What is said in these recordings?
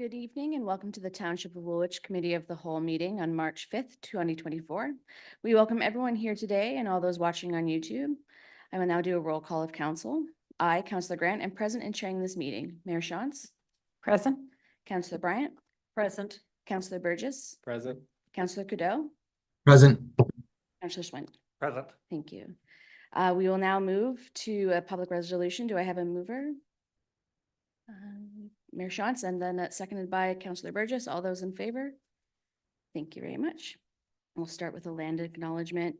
Good evening and welcome to the Township of Woolwich Committee of the Whole meeting on March 5th, 2024. We welcome everyone here today and all those watching on YouTube. I will now do a roll call of council. I, Councillor Grant, am present and chairing this meeting. Mayor Shantz? Present. Councillor Bryant? Present. Councillor Burgess? Present. Councillor Cadeau? Present. Councillor Swint? Present. Thank you. We will now move to a public resolution. Do I have a mover? Mayor Shantz, and then seconded by Councillor Burgess. All those in favor? Thank you very much. We'll start with a land acknowledgement.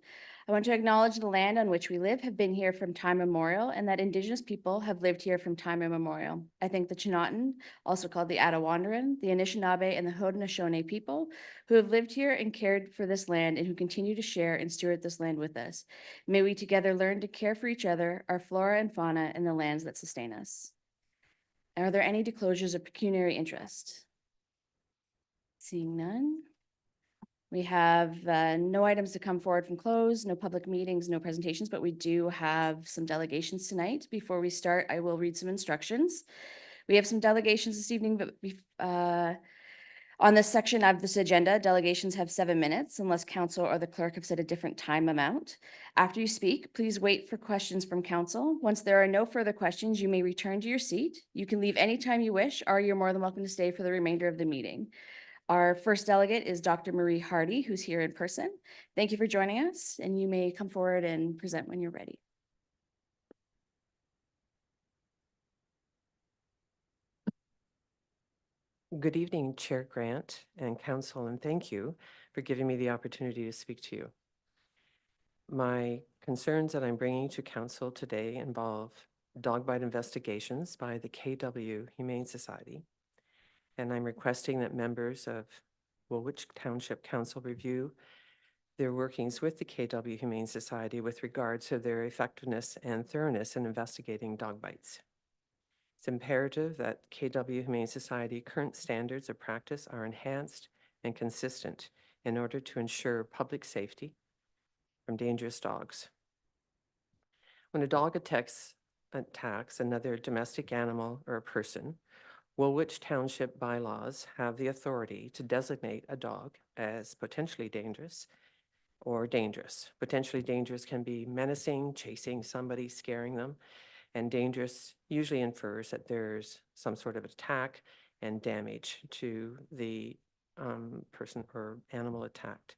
I want to acknowledge the land on which we live have been here from time immemorial and that Indigenous people have lived here from time immemorial. I thank the Chinootan, also called the Attawandaron, the Anishinaabe, and the Haudenosaunee people who have lived here and cared for this land and who continue to share and steward this land with us. May we together learn to care for each other, our flora and fauna, and the lands that sustain us. Are there any disclosures of pecuniary interest? Seeing none. We have no items to come forward from close, no public meetings, no presentations, but we do have some delegations tonight. Before we start, I will read some instructions. We have some delegations this evening, but on this section of this agenda, delegations have 7 minutes unless council or the clerk have set a different time amount. After you speak, please wait for questions from council. Once there are no further questions, you may return to your seat. You can leave anytime you wish, or you're more than welcome to stay for the remainder of the meeting. Our first delegate is Dr. Marie Hardy, who's here in person. Thank you for joining us, and you may come forward and present when you're ready. Good evening, Chair Grant and Council, and thank you for giving me the opportunity to speak to you. My concerns that I'm bringing to Council today involve dog bite investigations by the KW Humane Society, and I'm requesting that members of Woolwich Township Council review their workings with the KW Humane Society with regard to their effectiveness and thoroughness in investigating dog bites. It's imperative that KW Humane Society current standards of practice are enhanced and consistent in order to ensure public safety from dangerous dogs. When a dog attacks another domestic animal or a person, Woolwich Township bylaws have the authority to designate a dog as potentially dangerous or dangerous. Potentially dangerous can be menacing, chasing somebody, scaring them. And dangerous usually infers that there's some sort of attack and damage to the person or animal attacked.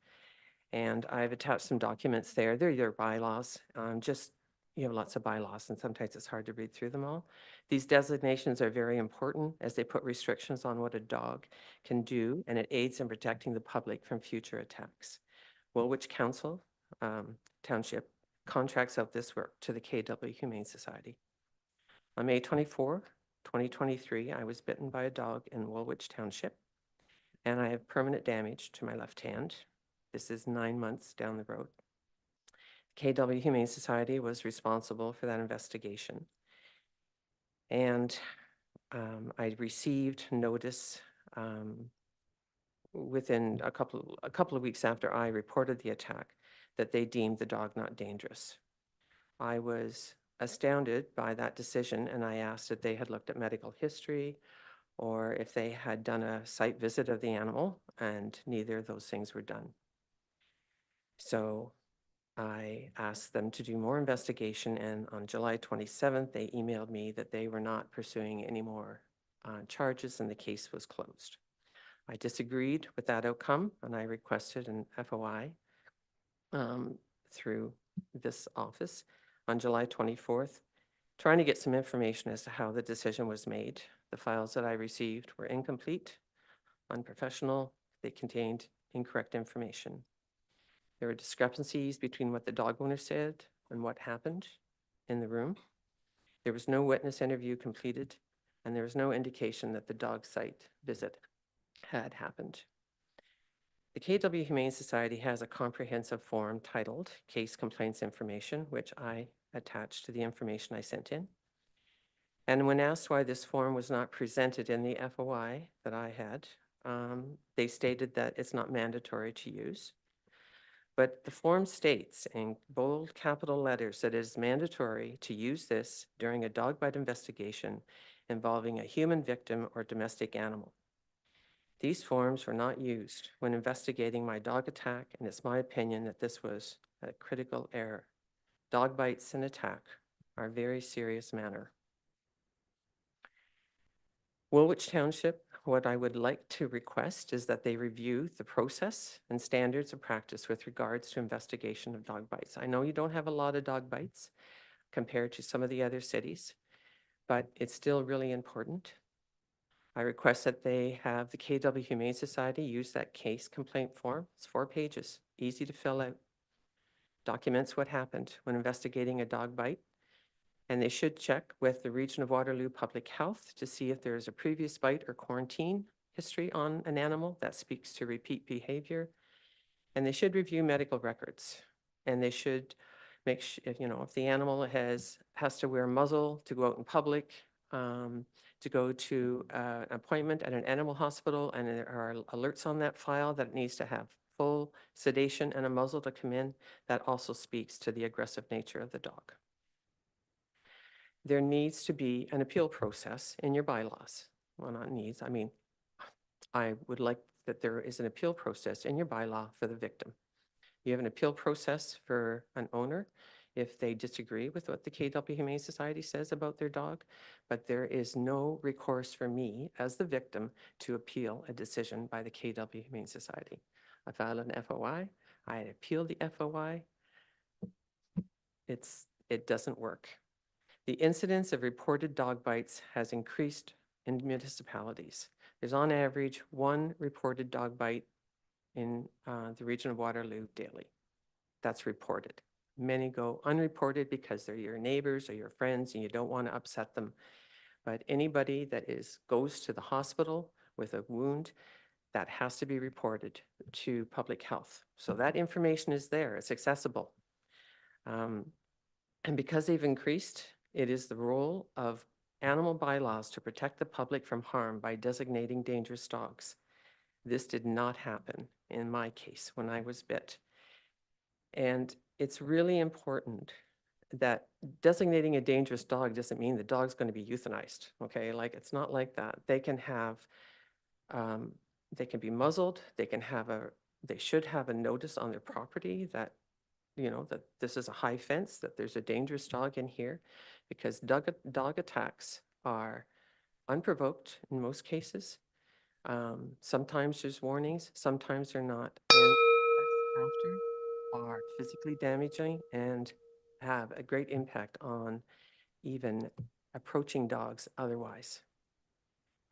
And I've attached some documents there. They're your bylaws. You have lots of bylaws, and sometimes it's hard to read through them all. These designations are very important as they put restrictions on what a dog can do, and it aids in protecting the public from future attacks. Woolwich Council Township contracts out this work to the KW Humane Society. On May 24, 2023, I was bitten by a dog in Woolwich Township, and I have permanent damage to my left hand. This is 9 months down the road. KW Humane Society was responsible for that investigation. And I received notice within a couple of weeks after I reported the attack that they deemed the dog not dangerous. I was astounded by that decision, and I asked if they had looked at medical history or if they had done a site visit of the animal, and neither of those things were done. So I asked them to do more investigation, and on July 27th, they emailed me that they were not pursuing any more charges and the case was closed. I disagreed with that outcome, and I requested an FOI through this office on July 24th, trying to get some information as to how the decision was made. The files that I received were incomplete, unprofessional, they contained incorrect information. There were discrepancies between what the dog owner said and what happened in the room. There was no witness interview completed, and there was no indication that the dog site visit had happened. The KW Humane Society has a comprehensive form titled Case Complaints Information, which I attached to the information I sent in. And when asked why this form was not presented in the FOI that I had, they stated that it's not mandatory to use. But the form states in bold capital letters that it is mandatory to use this during a dog bite investigation involving a human victim or domestic animal. These forms were not used when investigating my dog attack, and it's my opinion that this was a critical error. Dog bites and attack are a very serious matter. Woolwich Township, what I would like to request is that they review the process and standards of practice with regards to investigation of dog bites. I know you don't have a lot of dog bites compared to some of the other cities, but it's still really important. I request that they have the KW Humane Society use that case complaint form. It's 4 pages, easy to fill out. Documents what happened when investigating a dog bite. And they should check with the Region of Waterloo Public Health to see if there is a previous bite or quarantine history on an animal that speaks to repeat behavior. And they should review medical records. And they should make sure, if the animal has to wear a muzzle to go out in public, to go to an appointment at an animal hospital, and there are alerts on that file that it needs to have full sedation and a muzzle to come in, that also speaks to the aggressive nature of the dog. There needs to be an appeal process in your bylaws. Well, not needs, I mean, I would like that there is an appeal process in your bylaw for the victim. You have an appeal process for an owner if they disagree with what the KW Humane Society says about their dog, but there is no recourse for me as the victim to appeal a decision by the KW Humane Society. I filed an FOI, I appealed the FOI. It doesn't work. The incidence of reported dog bites has increased in municipalities. There's on average 1 reported dog bite in the region of Waterloo daily. That's reported. Many go unreported because they're your neighbors or your friends and you don't want to upset them. But anybody that goes to the hospital with a wound, that has to be reported to public health. So that information is there, it's accessible. And because they've increased, it is the role of animal bylaws to protect the public from harm by designating dangerous dogs. This did not happen in my case when I was bit. And it's really important that designating a dangerous dog doesn't mean the dog's going to be euthanized, okay? Like, it's not like that. They can be muzzled, they should have a notice on their property that that this is a high fence, that there's a dangerous dog in here, because dog attacks are unprovoked in most cases. Sometimes there's warnings, sometimes they're not. And attacks after are physically damaging and have a great impact on even approaching dogs otherwise.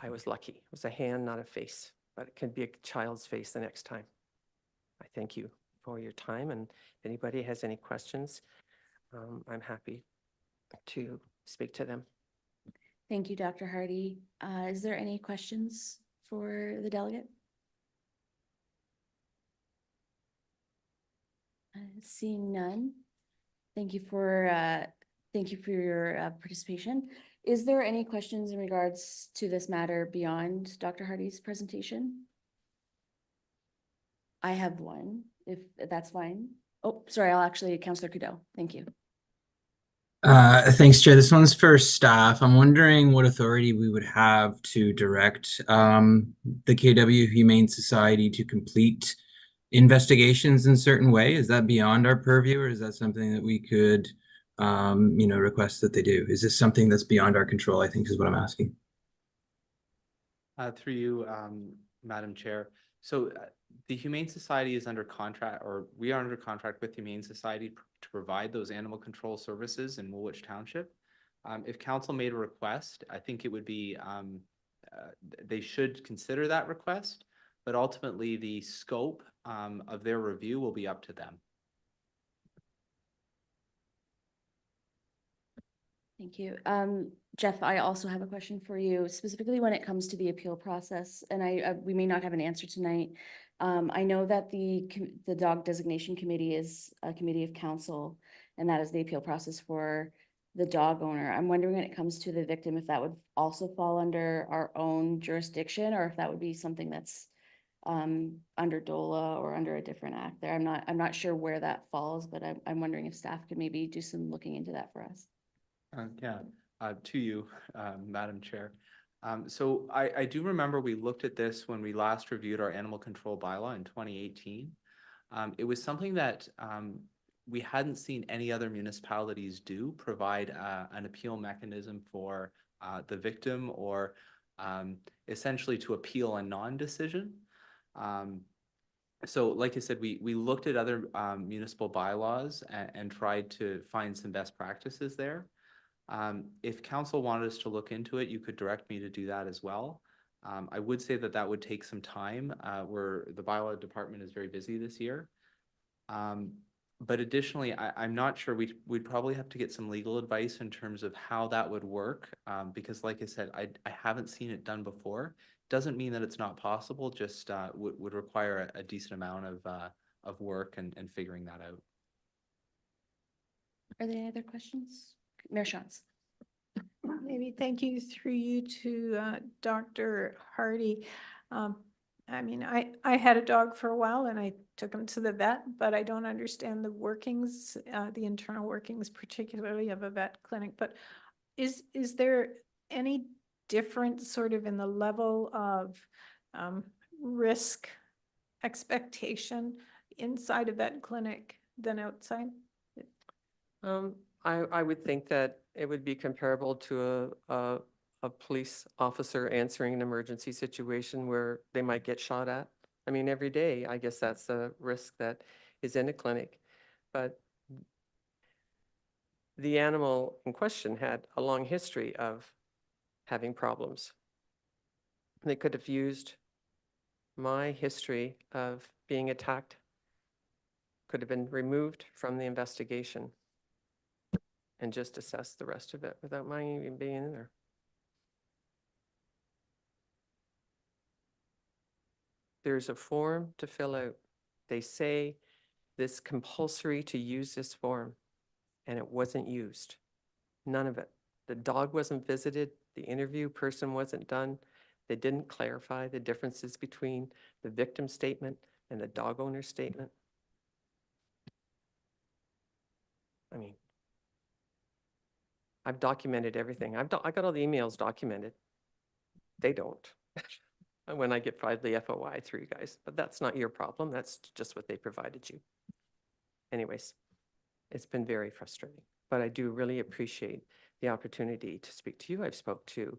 I was lucky. It was a hand, not a face, but it can be a child's face the next time. I thank you for your time, and if anybody has any questions, I'm happy to speak to them. Thank you, Dr. Hardy. Is there any questions for the delegate? Seeing none. Thank you for your participation. Is there any questions in regards to this matter beyond Dr. Hardy's presentation? I have one, if that's fine. Oh, sorry, Councillor Cadeau. Thank you. Thanks, Chair. This one's for staff. I'm wondering what authority we would have to direct the KW Humane Society to complete investigations in certain way. Is that beyond our purview, or is that something that we could, request that they do? Is this something that's beyond our control, I think is what I'm asking. Through you, Madam Chair. So the Humane Society is under contract, or we are under contract with Humane Society to provide those animal control services in Woolwich Township. If council made a request, I think it would be, they should consider that request, but ultimately the scope of their review will be up to them. Thank you. Jeff, I also have a question for you, specifically when it comes to the appeal process, and we may not have an answer tonight. I know that the dog designation committee is a committee of council, and that is the appeal process for the dog owner. I'm wondering when it comes to the victim, if that would also fall under our own jurisdiction, or if that would be something that's under DOLA or under a different act there. I'm not sure where that falls, but I'm wondering if staff could maybe do some looking into that for us. To you, Madam Chair. So I do remember we looked at this when we last reviewed our animal control bylaw in 2018. It was something that we hadn't seen any other municipalities do, provide an appeal mechanism for the victim or essentially to appeal a non-decision. So like I said, we looked at other municipal bylaws and tried to find some best practices there. If council wanted us to look into it, you could direct me to do that as well. I would say that that would take some time, where the bylaw department is very busy this year. But additionally, I'm not sure, we'd probably have to get some legal advice in terms of how that would work, because like I said, I haven't seen it done before. Doesn't mean that it's not possible, just would require a decent amount of work and figuring that out. Are there any other questions? Mayor Shantz. Maybe thank you through you to Dr. Hardy. I mean, I had a dog for a while and I took him to the vet, but I don't understand the workings, the internal workings, particularly of a vet clinic. But is there any difference sort of in the level of risk expectation inside a vet clinic than outside? I would think that it would be comparable to a police officer answering an emergency situation where they might get shot at. I mean, every day, I guess that's a risk that is in a clinic. But the animal in question had a long history of having problems. They could have used my history of being attacked, could have been removed from the investigation and just assess the rest of it without mine even being in there. There's a form to fill out. They say this compulsory to use this form, and it wasn't used. None of it. The dog wasn't visited. The interview person wasn't done. They didn't clarify the differences between the victim statement and the dog owner's statement. I mean, I've documented everything. I got all the emails documented. They don't. When I get the FOI through you guys, but that's not your problem. That's just what they provided you. Anyways, it's been very frustrating, but I do really appreciate the opportunity to speak to you. I've spoke to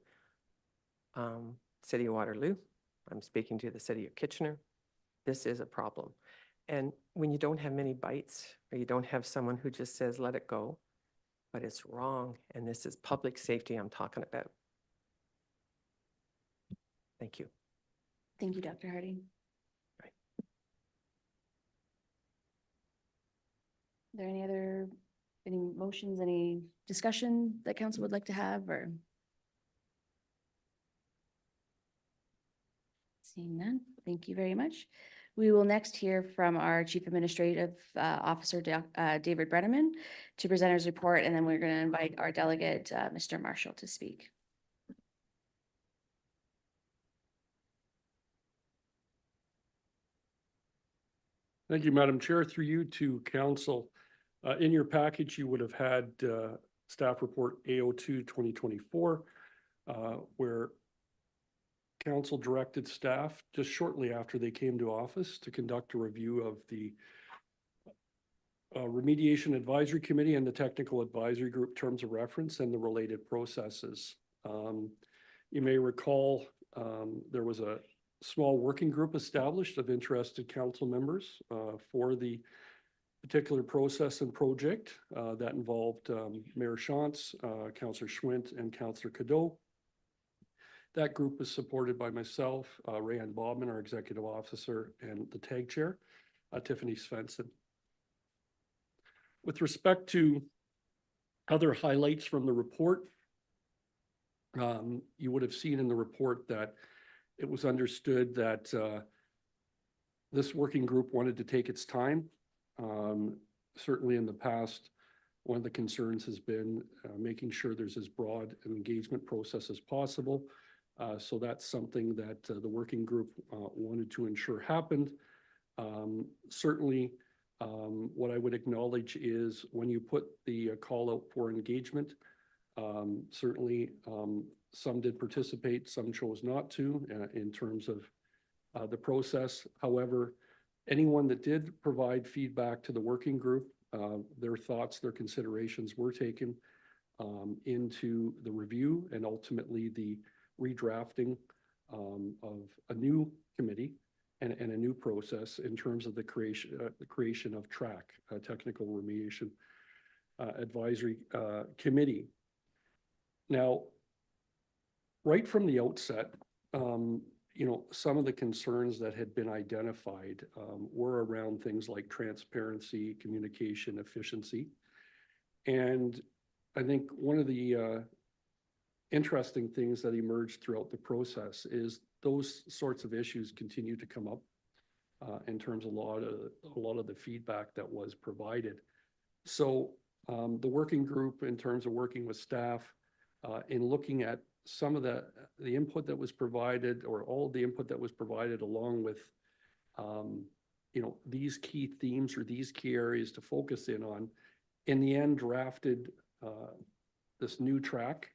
City of Waterloo. I'm speaking to the City of Kitchener. This is a problem. And when you don't have many bites, or you don't have someone who just says, let it go, but it's wrong. And this is public safety I'm talking about. Thank you. Thank you, Dr. Hardy. Right. Are there any motions, any discussion that council would like to have, or? Seeing none, thank you very much. We will next hear from our Chief Administrative Officer, David Brenneman, to present his report, and then we're going to invite our delegate, Mr. Marshall, to speak. Thank you, Madam Chair. Through you to council. In your package, you would have had staff report AO2 2024, where council directed staff just shortly after they came to office to conduct a review of the Remediation Advisory Committee and the Technical Advisory Group terms of reference and the related processes. You may recall there was a small working group established of interested council members for the particular process and project that involved Mayor Shantz, Councillor Schwint, and Councillor Cadeau. That group is supported by myself, Rayanne Bobman, our executive officer, and the TAG chair, Tiffany Svensson. With respect to other highlights from the report, you would have seen in the report that it was understood that this working group wanted to take its time. Certainly in the past, one of the concerns has been making sure there's as broad an engagement process as possible. So that's something that the working group wanted to ensure happened. Certainly, what I would acknowledge is when you put the call out for engagement, Certainly, some did participate, some chose not to in terms of the process. However, anyone that did provide feedback to the working group, their thoughts, their considerations were taken into the review and ultimately the redrafting of a new committee and a new process in terms of the creation of TRAC, Technical Remediation Advisory Committee. Now, right from the outset, some of the concerns that had been identified were around things like transparency, communication, efficiency. And I think one of the interesting things that emerged throughout the process is those sorts of issues continue to come up in terms of a lot of the feedback that was provided. So the working group, in terms of working with staff, in looking at some of the input that was provided, or all of the input that was provided, along with these key themes or these key areas to focus in on, in the end drafted this new track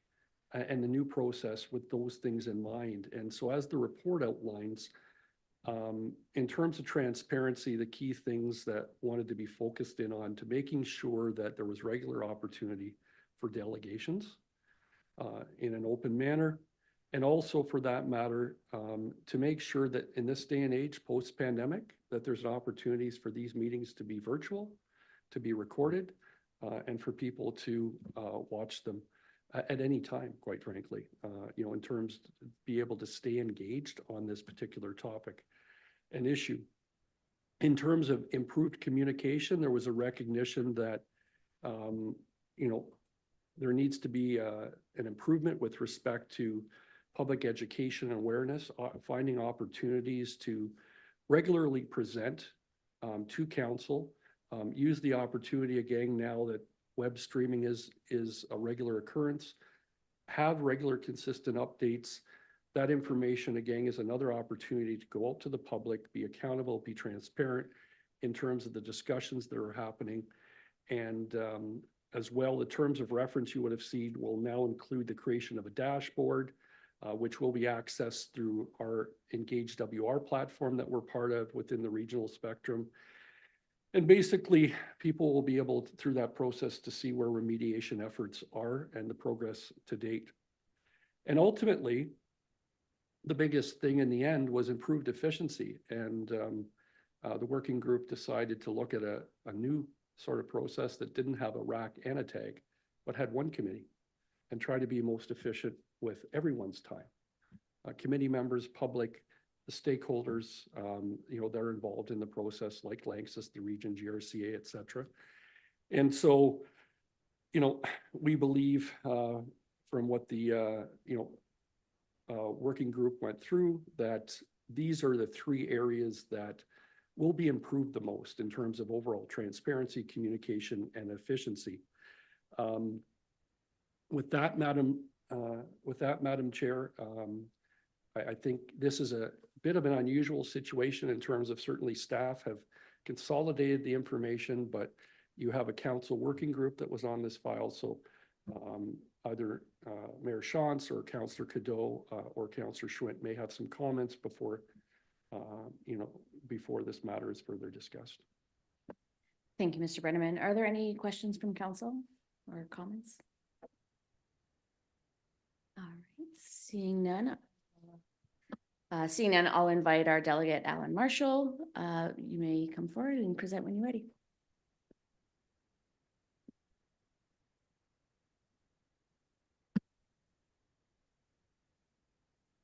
and the new process with those things in mind. And so as the report outlines, in terms of transparency, the key things that wanted to be focused in on to making sure that there was regular opportunity for delegations in an open manner. And also, for that matter, to make sure that in this day and age, post-pandemic, that there's opportunities for these meetings to be virtual, to be recorded, and for people to watch them at any time, quite frankly, in terms to be able to stay engaged on this particular topic and issue. In terms of improved communication, there was a recognition that, there needs to be an improvement with respect to public education and awareness, finding opportunities to regularly present to council, use the opportunity again now that web streaming is a regular occurrence, have regular consistent updates. That information again is another opportunity to go out to the public, be accountable, be transparent in terms of the discussions that are happening. And as well, the terms of reference you would have seen will now include the creation of a dashboard, which will be accessed through our Engage WR platform that we're part of within the regional spectrum. And basically, people will be able to, through that process, to see where remediation efforts are and the progress to date. And ultimately, the biggest thing in the end was improved efficiency. And the working group decided to look at a new sort of process that didn't have a rack and a tag, but had one committee, and try to be most efficient with everyone's time. Committee members, public, the stakeholders, that are involved in the process, like Lanxess, the region, GRCA, et cetera. And so, we believe from what the, working group went through, that these are the three areas that will be improved the most in terms of overall transparency, communication, and efficiency. With that, Madam Chair, I think this is a bit of an unusual situation in terms of certainly staff have consolidated the information, but you have a council working group that was on this file. So either Mayor Shantz or Councillor Cadeau or Councillor Schwint may have some comments before before this matter is further discussed. Thank you, Mr. Brenneman. Are there any questions from council or comments? All right, seeing none, I'll invite our delegate, Alan Marshall. You may come forward and present when you're ready.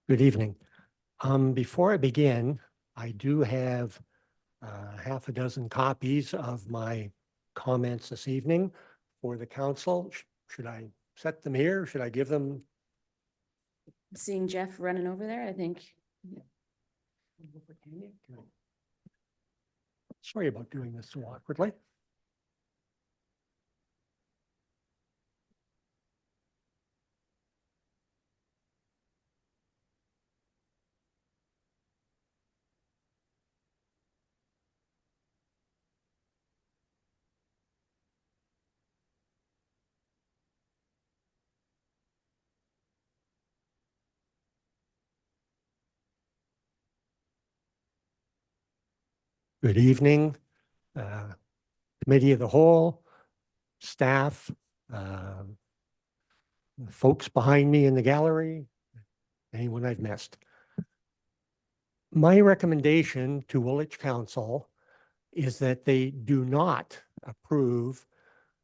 Good evening. Before I begin, I do have half a dozen copies of my comments this evening for the council. Should I set them here? Should I give them? Seeing Jeff running over there, I think. Sorry about doing this so awkwardly. Good evening, Committee of the Whole, staff, folks behind me in the gallery, anyone I've missed. My recommendation to Woolwich Council is that they do not approve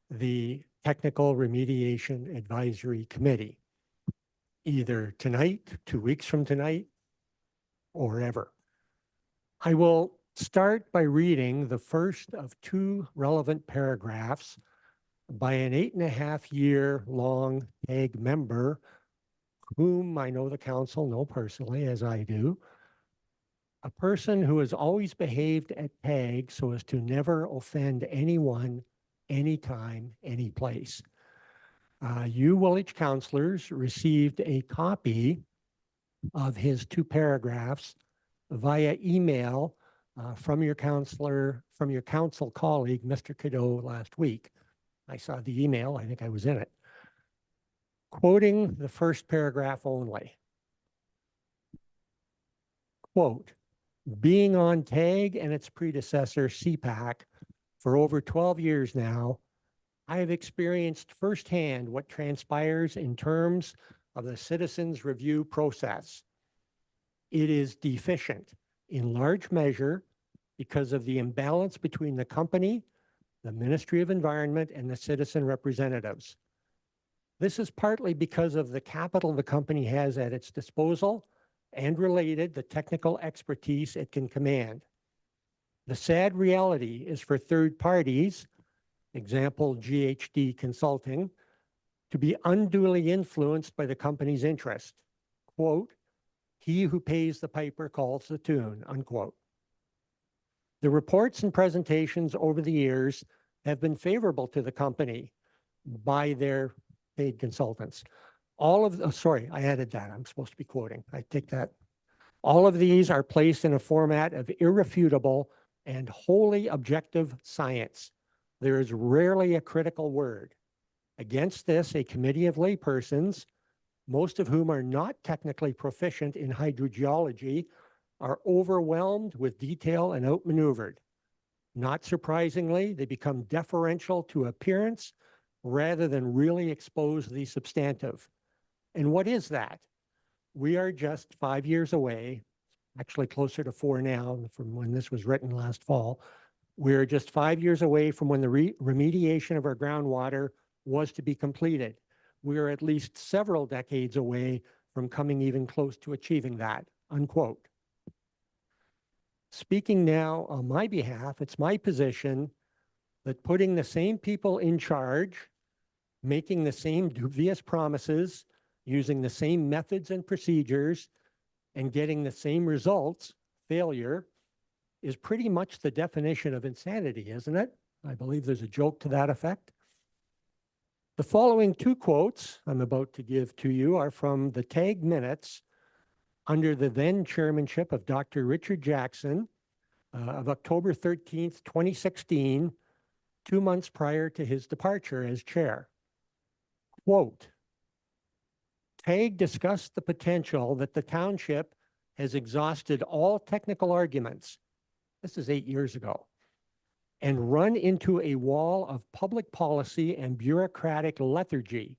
the Technical Remediation Advisory Committee, either tonight, 2 weeks from tonight, or ever. I will start by reading the first of 2 relevant paragraphs by an 8.5-year-long TAG member, whom I know the council know personally, as I do, a person who has always behaved at TAG so as to never offend anyone, anytime, any place. You Woolwich councillors received a copy of his 2 paragraphs via email from your council colleague, Mr. Cadeau, last week. I saw the email, I think I was in it. Quoting the first paragraph only. Quote, being on TAG and its predecessor, CPAC, for over 12 years now, I have experienced firsthand what transpires in terms of the citizens' review process. It is deficient in large measure because of the imbalance between the company, the Ministry of Environment, and the citizen representatives. This is partly because of the capital the company has at its disposal and related the technical expertise it can command. The sad reality is for third parties, example GHD Consulting, to be unduly influenced by the company's interest. Quote, he who pays the piper calls the tune, unquote. The reports and presentations over the years have been favorable to the company by their paid consultants. All of, sorry, I added that. I'm supposed to be quoting. I take that. All of these are placed in a format of irrefutable and wholly objective science. There is rarely a critical word. Against this, a committee of laypersons, most of whom are not technically proficient in hydrogeology, are overwhelmed with detail and outmaneuvered. Not surprisingly, they become deferential to appearance rather than really expose the substantive. And what is that? We are just 5 years away, actually closer to 4 now from when this was written last fall. We're just 5 years away from when the remediation of our groundwater was to be completed. We're at least several decades away from coming even close to achieving that, unquote. Speaking now on my behalf, it's my position that putting the same people in charge, making the same dubious promises, using the same methods and procedures, and getting the same results, failure, is pretty much the definition of insanity, isn't it? I believe there's a joke to that effect. The following 2 quotes I'm about to give to you are from the TAG minutes under the then chairmanship of Dr. Richard Jackson of October 13th, 2016, 2 months prior to his departure as chair. Quote, TAG discussed the potential that the township has exhausted all technical arguments, this is 8 years ago, and run into a wall of public policy and bureaucratic lethargy.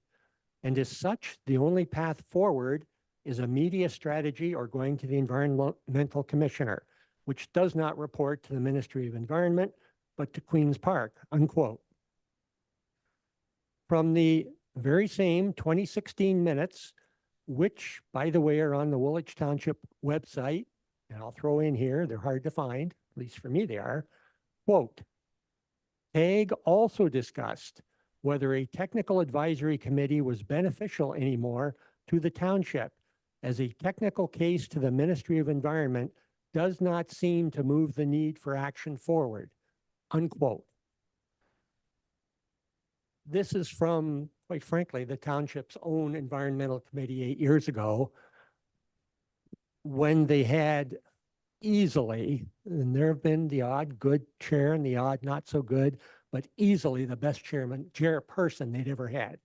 And as such, the only path forward is a media strategy or going to the Environmental Commissioner, which does not report to the Ministry of Environment, but to Queen's Park, unquote. From the very same 2016 minutes, which, by the way, are on the Woolwich Township website, and I'll throw in here, they're hard to find, at least for me they are, quote, TAG also discussed whether a technical advisory committee was beneficial anymore to the township, as a technical case to the Ministry of Environment does not seem to move the need for action forward, unquote. This is from, quite frankly, the township's own environmental committee 8 years ago, when they had easily, and there have been the odd good chair and the odd not so good, but easily the best chairperson they'd ever had.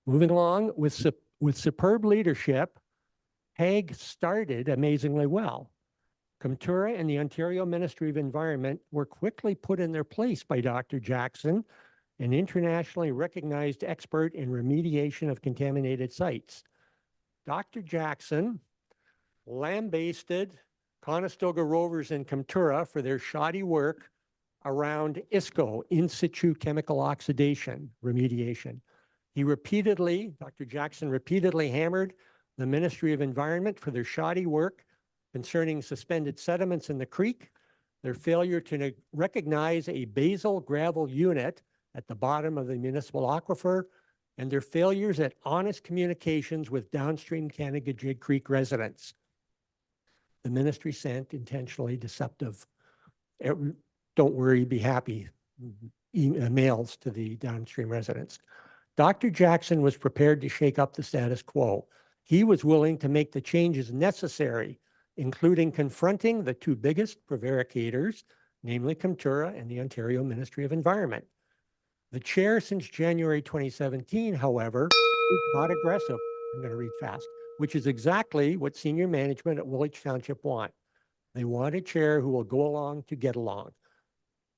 Moving along, with superb leadership, TAG started amazingly well. Comtura and the Ontario Ministry of Environment were quickly put in their place by Dr. Jackson, an internationally recognized expert in remediation of contaminated sites. Dr. Jackson lambasted Conestoga Rovers and Comtura for their shoddy work around ISCO, in situ chemical oxidation remediation. Dr. Jackson repeatedly hammered the Ministry of Environment for their shoddy work concerning suspended sediments in the creek, their failure to recognize a basal gravel unit at the bottom of the municipal aquifer, and their failures at honest communications with downstream Canagajig Creek residents. The ministry sent intentionally deceptive, don't worry, be happy, emails to the downstream residents. Dr. Jackson was prepared to shake up the status quo. He was willing to make the changes necessary, including confronting the two biggest prevaricators, namely Comtura and the Ontario Ministry of Environment. The chair since January 2017, however, is not aggressive. I'm going to read fast, which is exactly what senior management at Woolwich Township want. They want a chair who will go along to get along.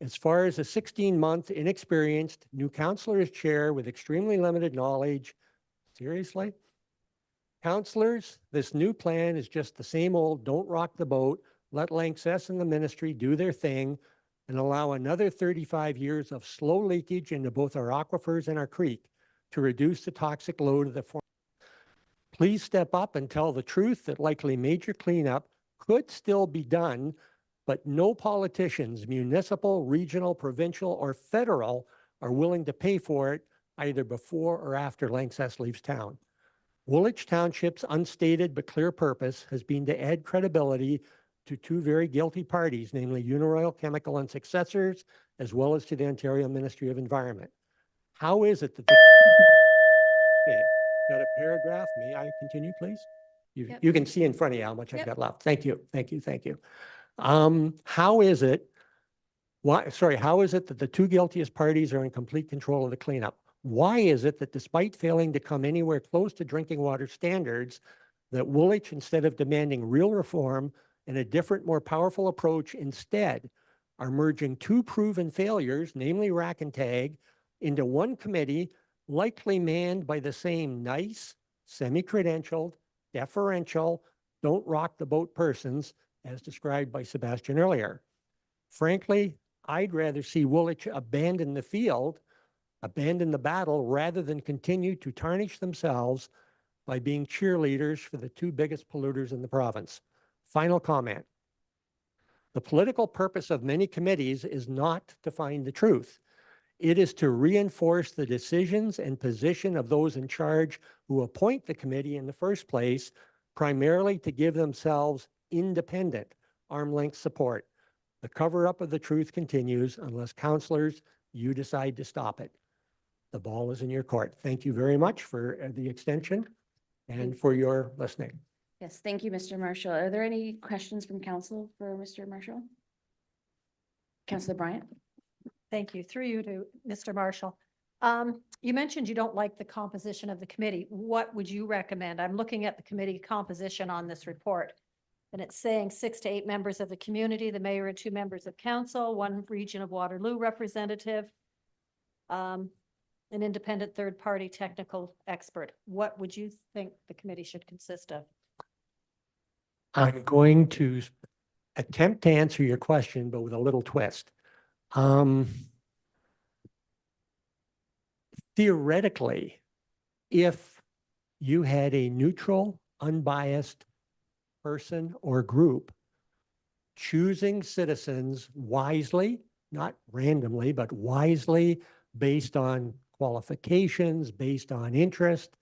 As far as a 16-month inexperienced new councillor as chair with extremely limited knowledge, seriously? Councillors, this new plan is just the same old don't rock the boat, let Lanxess and the ministry do their thing, and allow another 35 years of slow leakage into both our aquifers and our creek to reduce the toxic load of the form. Please step up and tell the truth that likely major cleanup could still be done, but no politicians, municipal, regional, provincial, or federal, are willing to pay for it either before or after Lanxess leaves town. Woolwich Township's unstated but clear purpose has been to add credibility to two very guilty parties, namely Uniroyal Chemical and successors, as well as to the Ontario Ministry of Environment. How is it that the... Okay, got a paragraph. May I continue, please? You can see in front of you how much I've got left. Thank you. How is it that the two guiltiest parties are in complete control of the cleanup? Why is it that despite failing to come anywhere close to drinking water standards, that Woolwich, instead of demanding real reform and a different, more powerful approach, instead are merging two proven failures, namely Rack and Tag, into one committee, likely manned by the same nice, semi-credentialed, deferential, don't rock the boat persons as described by Sebastian earlier? Frankly, I'd rather see Woolwich abandon the field, abandon the battle, rather than continue to tarnish themselves by being cheerleaders for the two biggest polluters in the province. Final comment. The political purpose of many committees is not to find the truth. It is to reinforce the decisions and position of those in charge who appoint the committee in the first place, primarily to give themselves independent, arm-length support. The cover-up of the truth continues unless councillors, you decide to stop it. The ball is in your court. Thank you very much for the extension and for your listening. Yes, thank you, Mr. Marshall. Are there any questions from council for Mr. Marshall? Councillor Bryant? Thank you. Through you to Mr. Marshall. You mentioned you don't like the composition of the committee. What would you recommend? I'm looking at the committee composition on this report, and it's saying 6 to 8 members of the community, the mayor and 2 members of council, 1 region of Waterloo representative, an independent third-party technical expert. What would you think the committee should consist of? I'm going to attempt to answer your question, but with a little twist. Theoretically, if you had a neutral, unbiased person or group choosing citizens wisely, not randomly, but wisely, based on qualifications, based on interest,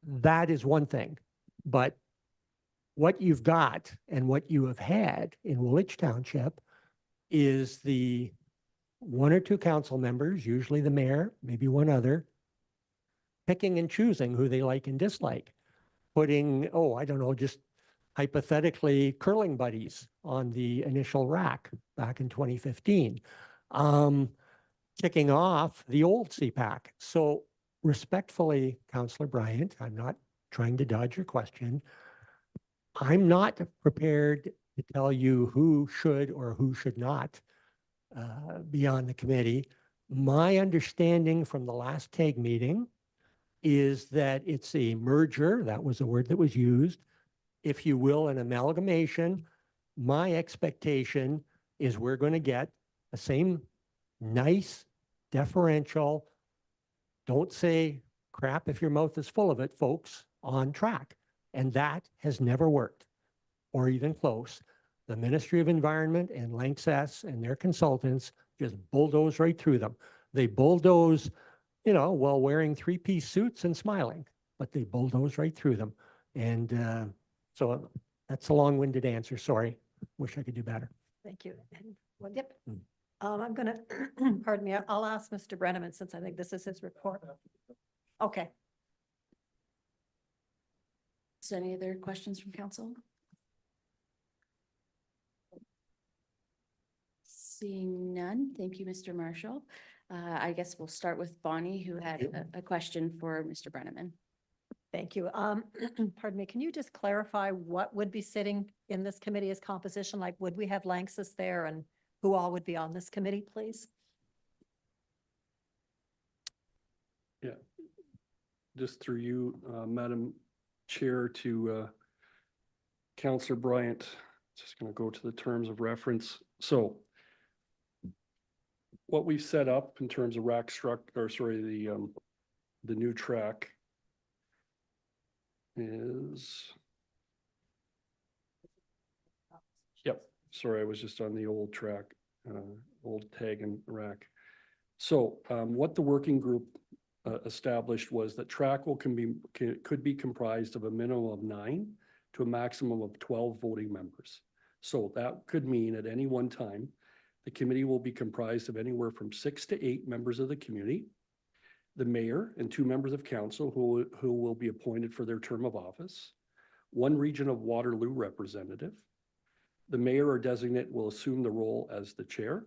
that is one thing. But what you've got and what you have had in Woolwich Township is the 1 or 2 council members, usually the mayor, maybe one other, picking and choosing who they like and dislike, putting, I don't know, just hypothetically curling buddies on the initial rack back in 2015, kicking off the old CPAC. So respectfully, Councillor Bryant, I'm not trying to dodge your question. I'm not prepared to tell you who should or who should not be on the committee. My understanding from the last TAG meeting is that it's a merger, that was the word that was used, if you will, an amalgamation. My expectation is we're going to get the same nice, deferential, don't say crap if your mouth is full of it, folks, on track. And that has never worked, or even close. The Ministry of Environment and Lanxess and their consultants just bulldoze right through them. They bulldoze, while wearing three-piece suits and smiling, but they bulldoze right through them. And so that's a long-winded answer. Sorry. Wish I could do better. Thank you. Yep. I'm gonna, pardon me, I'll ask Mr. Brenneman since I think this is his report. Okay. Is there any other questions from council? Seeing none, thank you, Mr. Marshall. I guess we'll start with Bonnie, who had a question for Mr. Brenneman. Thank you. Pardon me, can you just clarify what would be sitting in this committee as composition? Like, would we have Lanxess there and who all would be on this committee, please? Yeah, just through you, Madam Chair, to Councillor Bryant, just going to go to the terms of reference. So what we've set up in terms of the new track is, yep, sorry, I was just on the old track, old tag and rack. So what the working group established was that track could be comprised of a minimum of 9 to a maximum of 12 voting members. So that could mean at any one time, the committee will be comprised of anywhere from 6 to 8 members of the community, the mayor and 2 members of council who will be appointed for their term of office, 1 region of Waterloo representative. The mayor or designate will assume the role as the chair,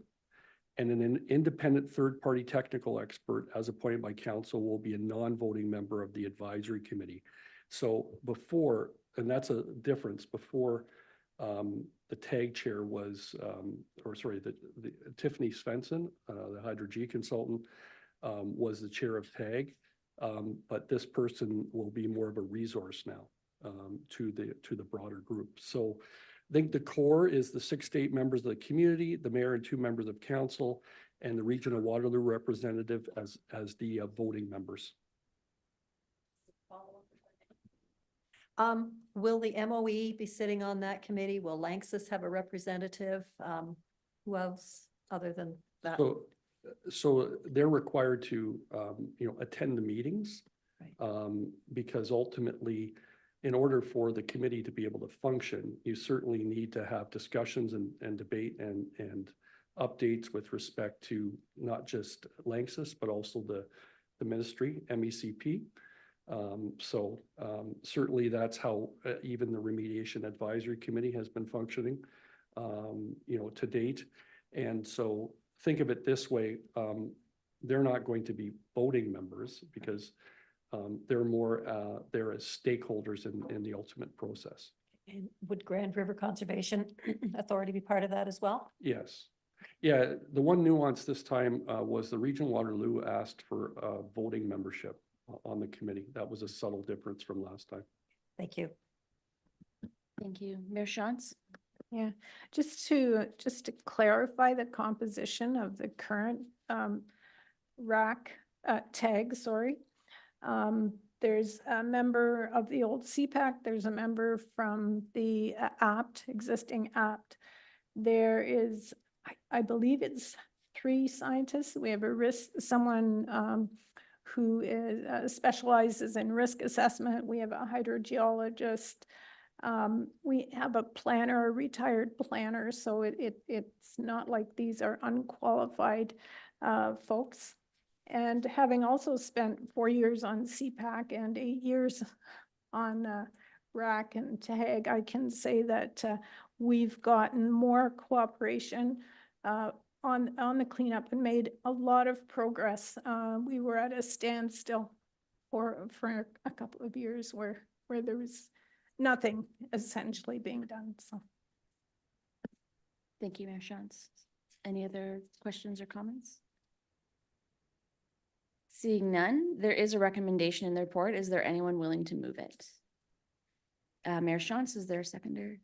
and an independent third-party technical expert as appointed by council will be a non-voting member of the advisory committee. So before, and that's a difference, before the TAG chair was, the Tiffany Svensson, the Hydro-G consultant, was the chair of TAG, but this person will be more of a resource now to the broader group. So I think the core is the 6 to 8 members of the community, the mayor and 2 members of council, and the region of Waterloo representative as the voting members. Will the MOE be sitting on that committee? Will Lanxess have a representative? Who else other than that? So they're required to, attend the meetings, Right. Because ultimately, in order for the committee to be able to function, you certainly need to have discussions and debate and updates with respect to not just Lanxess, but also the ministry, MECP. Certainly that's how even the Remediation Advisory Committee has been functioning, to date. And so think of it this way, they're not going to be voting members because they're more there as stakeholders in the ultimate process. And would Grand River Conservation Authority be part of that as well? Yes. Yeah, the one nuance this time was the Region Waterloo asked for voting membership on the committee. That was a subtle difference from last time. Thank you. Thank you. Mayor Shantz? Yeah, just to clarify the composition of the current TAG, sorry. There's a member of the old CPAC, there's a member from the existing APT. There is, I believe it's 3 scientists. We have someone who specializes in risk assessment. We have a hydrogeologist. We have a planner, a retired planner, so it's not like these are unqualified folks. And having also spent 4 years on CPAC and 8 years on RAC and TAG, I can say that we've gotten more cooperation on the cleanup and made a lot of progress. We were at a standstill for a couple of years where there was nothing essentially being done. So Thank you, Mayor Shantz. Any other questions or comments? Seeing none, there is a recommendation in the report. Is there anyone willing to move it? Mayor Shantz, is there a seconder?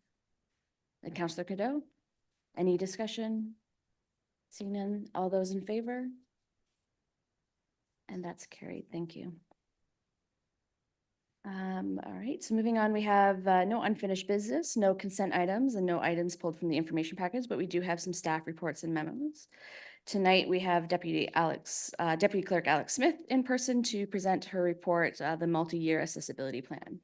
Councillor Cadeau? Any discussion? Seeing none, all those in favor? And that's carried. Thank you. All right, so moving on, we have no unfinished business, no consent items, and no items pulled from the information package, but we do have some staff reports and memos. Tonight, we have Deputy Clerk Alex Smith in person to present her report, the multi-year accessibility plan.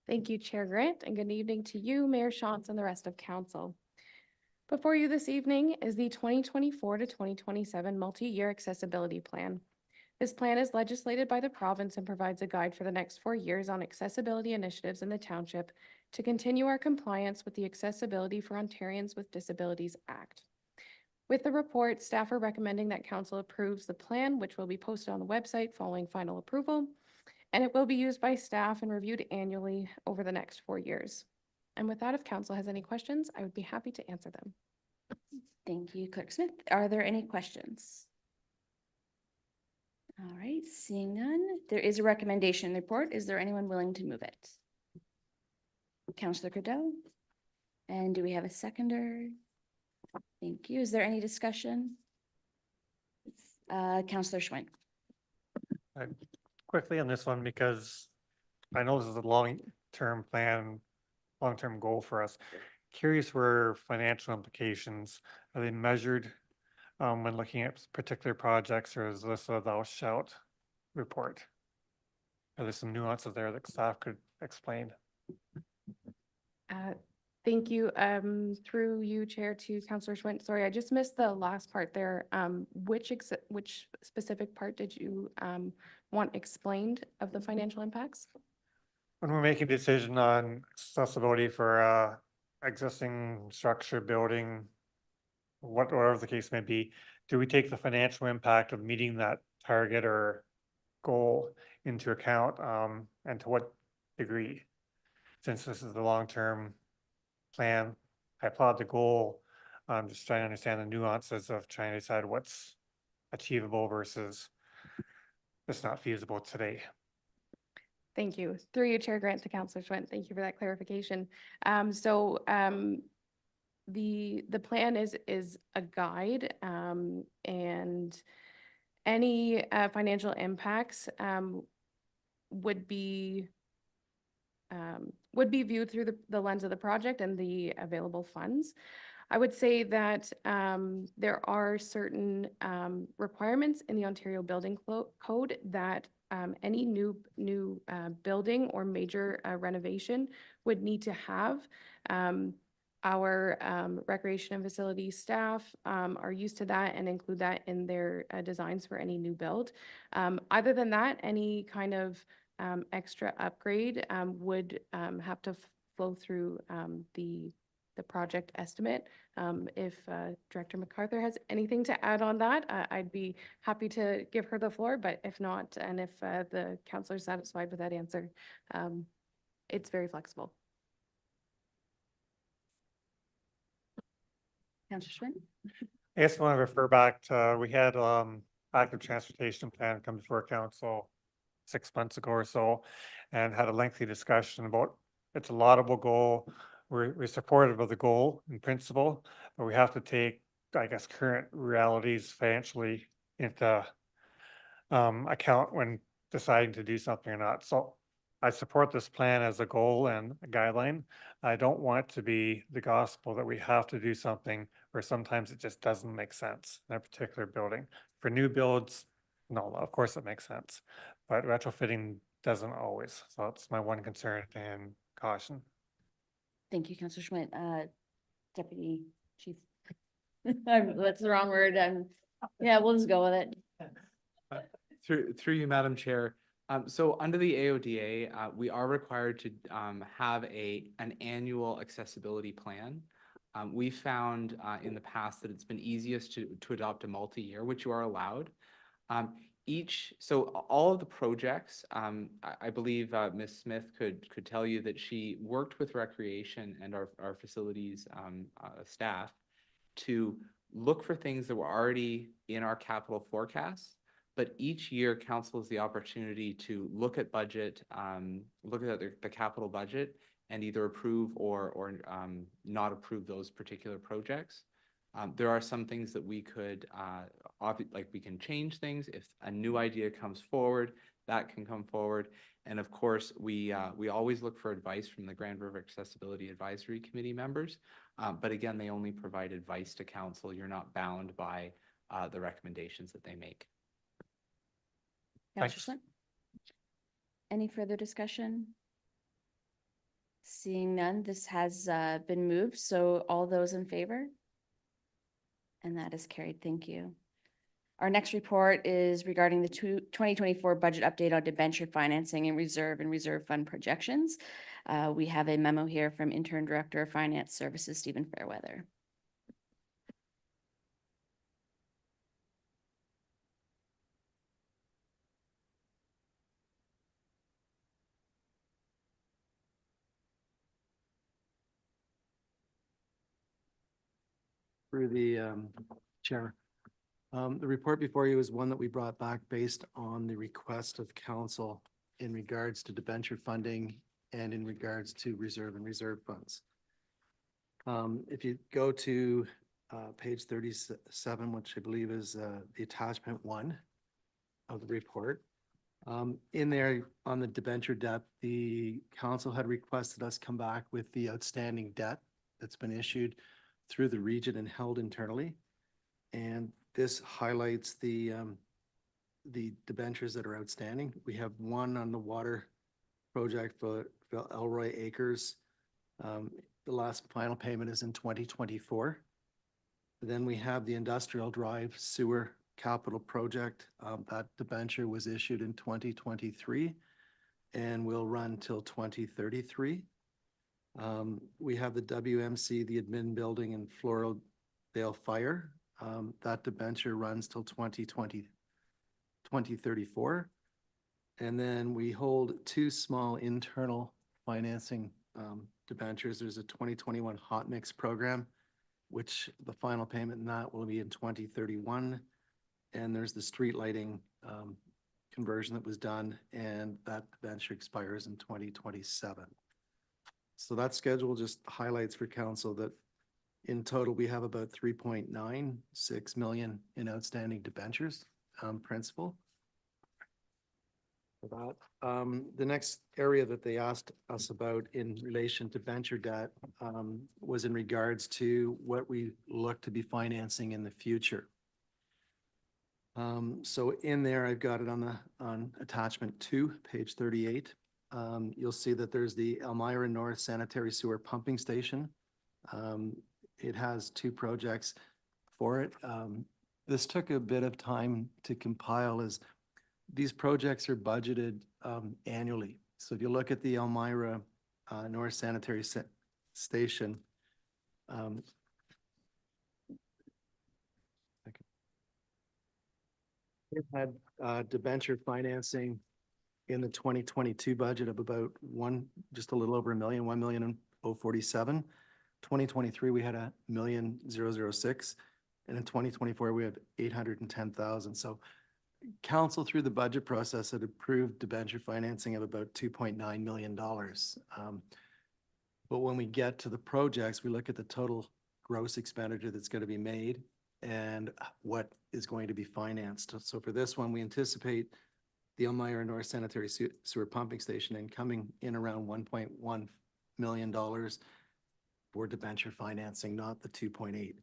Thank you, Chair Grant, and good evening to you, Mayor Shantz, and the rest of council. Before you this evening is the 2024 to 2027 multi-year accessibility plan. This plan is legislated by the province and provides a guide for the next 4 years on accessibility initiatives in the township to continue our compliance with the Accessibility for Ontarians with Disabilities Act. With the report, staff are recommending that council approves the plan, which will be posted on the website following final approval, and it will be used by staff and reviewed annually over the next 4 years. And with that, if council has any questions, I would be happy to answer them. Thank you, Clerk Smith. Are there any questions? All right, seeing none, there is a recommendation in the report. Is there anyone willing to move it? Councillor Cadeau? And do we have a seconder? Thank you. Is there any discussion? Councillor Schwinn. Quickly on this one, because I know this is a long-term plan, long-term goal for us. Curious where financial implications, are they measured when looking at particular projects, or is this a thou shalt report? Are there some nuances there that staff could explain? Thank you. Through you, Chair, to Councillor Schwint. Sorry, I just missed the last part there. Which specific part did you want explained of the financial impacts? When we're making a decision on accessibility for existing structure, building, whatever the case may be, do we take the financial impact of meeting that target or goal into account, and to what degree? Since this is the long-term plan, I applaud the goal. I'm just trying to understand the nuances of trying to decide what's achievable versus it's not feasible today. Thank you. Through you, Chair Grant, to Councillor Schwint. Thank you for that clarification. The plan is a guide, and any financial impacts would be viewed through the lens of the project and the available funds. I would say that there are certain requirements in the Ontario Building Code that any new building or major renovation would need to have. Our recreation and facility staff are used to that and include that in their designs for any new build. Other than that, any kind of extra upgrade would have to flow through the project estimate. If Director MacArthur has anything to add on that, I'd be happy to give her the floor, but if not, and if the councillor is satisfied with that answer, it's very flexible. Councillor Schwinn? I guess I want to refer back to, we had active transportation plan come before council 6 months ago or so, and had a lengthy discussion about it's a laudable goal. We're supportive of the goal in principle, but we have to take, I guess, current realities financially into account when deciding to do something or not. So I support this plan as a goal and a guideline. I don't want it to be the gospel that we have to do something where sometimes it just doesn't make sense in a particular building. For new builds, no, of course it makes sense, but retrofitting doesn't always. So that's my one concern and caution. Thank you, Councillor Schmidt. Deputy Chief. That's the wrong word. Yeah, we'll just go with it. Through you, Madam Chair. So under the AODA, we are required to have an annual accessibility plan. We found in the past that it's been easiest to adopt a multi-year, which you are allowed. all of the projects, I believe Ms. Smith could tell you that she worked with Recreation and our facilities staff to look for things that were already in our capital forecasts. But each year, council has the opportunity to look at budget, look at the capital budget, and either approve or not approve those particular projects. There are some things that we could, like we can change things. If a new idea comes forward, that can come forward. And of course, we always look for advice from the Grand River Accessibility Advisory Committee members. But again, they only provide advice to council. You're not bound by the recommendations that they make. Thanks. Councillor Smith? Any further discussion? Seeing none, this has been moved. So all those in favor? And that is carried. Thank you. Our next report is regarding the 2024 budget update on debenture financing and reserve fund projections. We have a memo here from Intern Director of Finance Services, Stephen Fairweather. Through the chair. The report before you is one that we brought back based on the request of council in regards to debenture funding and in regards to reserve and reserve funds. If you go to page 37, which I believe is the attachment 1 of the report, in there on the debenture debt, the council had requested us come back with the outstanding debt that's been issued through the region and held internally. And this highlights the debentures that are outstanding. We have one on the water project for Elroy Acres. The last final payment is in 2024. Then we have the Industrial Drive Sewer Capital Project. That debenture was issued in 2023 and will run till 2033. We have the WMC, the admin building, and Floradale Fire. That debenture runs till 2034. And then we hold 2 small internal financing debentures. There's a 2021 hot mix program, which the final payment in that will be in 2031. And there's the street lighting conversion that was done, and that debenture expires in 2027. So that schedule just highlights for council that in total, we have about 3.96 million in outstanding debentures principal. For that. The next area that they asked us about in relation to debenture debt was in regards to what we look to be financing in the future. So in there, I've got it on attachment 2, page 38. You'll see that there's the Elmira North Sanitary Sewer Pumping Station. It has 2 projects for it. This took a bit of time to compile as these projects are budgeted annually. So if you look at the Elmira North Sanitary Station, it had debenture financing in the 2022 budget of about just a little over $1 million, 1,047,000. 2023, we had $1,006,000. And in 2024, we have 810,000. So council through the budget process had approved debenture financing of about $2.9 million. But when we get to the projects, we look at the total gross expenditure that's going to be made and what is going to be financed. So for this one, we anticipate the Elmira North Sanitary Sewer Pumping Station and coming in around $1.1 million for debenture financing, not the 2.8.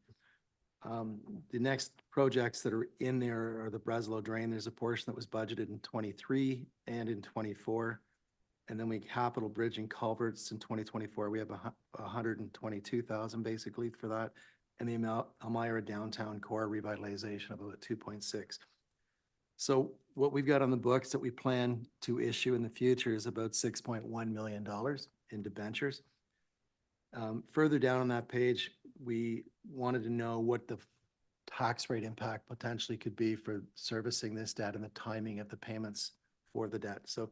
The next projects that are in there are the Breslow Drain. There's a portion that was budgeted in 23 and in 24. And then we capital bridge and culverts in 2024. We have 122,000 basically for that. And the Elmira downtown core revitalization of about 2.6. So what we've got on the books that we plan to issue in the future is about $6.1 million in debentures. Further down on that page, we wanted to know what the tax rate impact potentially could be for servicing this debt and the timing of the payments for the debt. So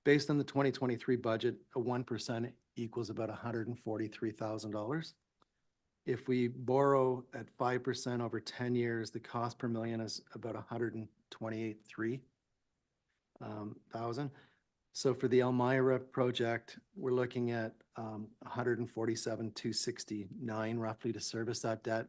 based on the 2023 budget, a 1% equals about $143,000. If we borrow at 5% over 10 years, the cost per million is about 128,300. So for the Elmira project, we're looking at 147,269 roughly to service that debt.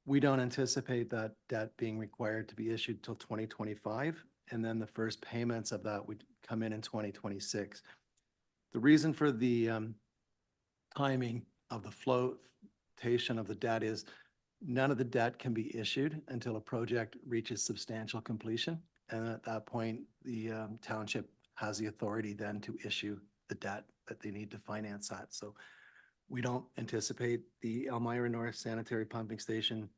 We don't anticipate that debt being required to be issued till 2025, and then the first payments of that would come in 2026. The reason for the timing of the flotation of the debt is none of the debt can be issued until a project reaches substantial completion. And at that point, the township has the authority then to issue the debt that they need to finance that. So we don't anticipate the Elmira North Sanitary Pumping Station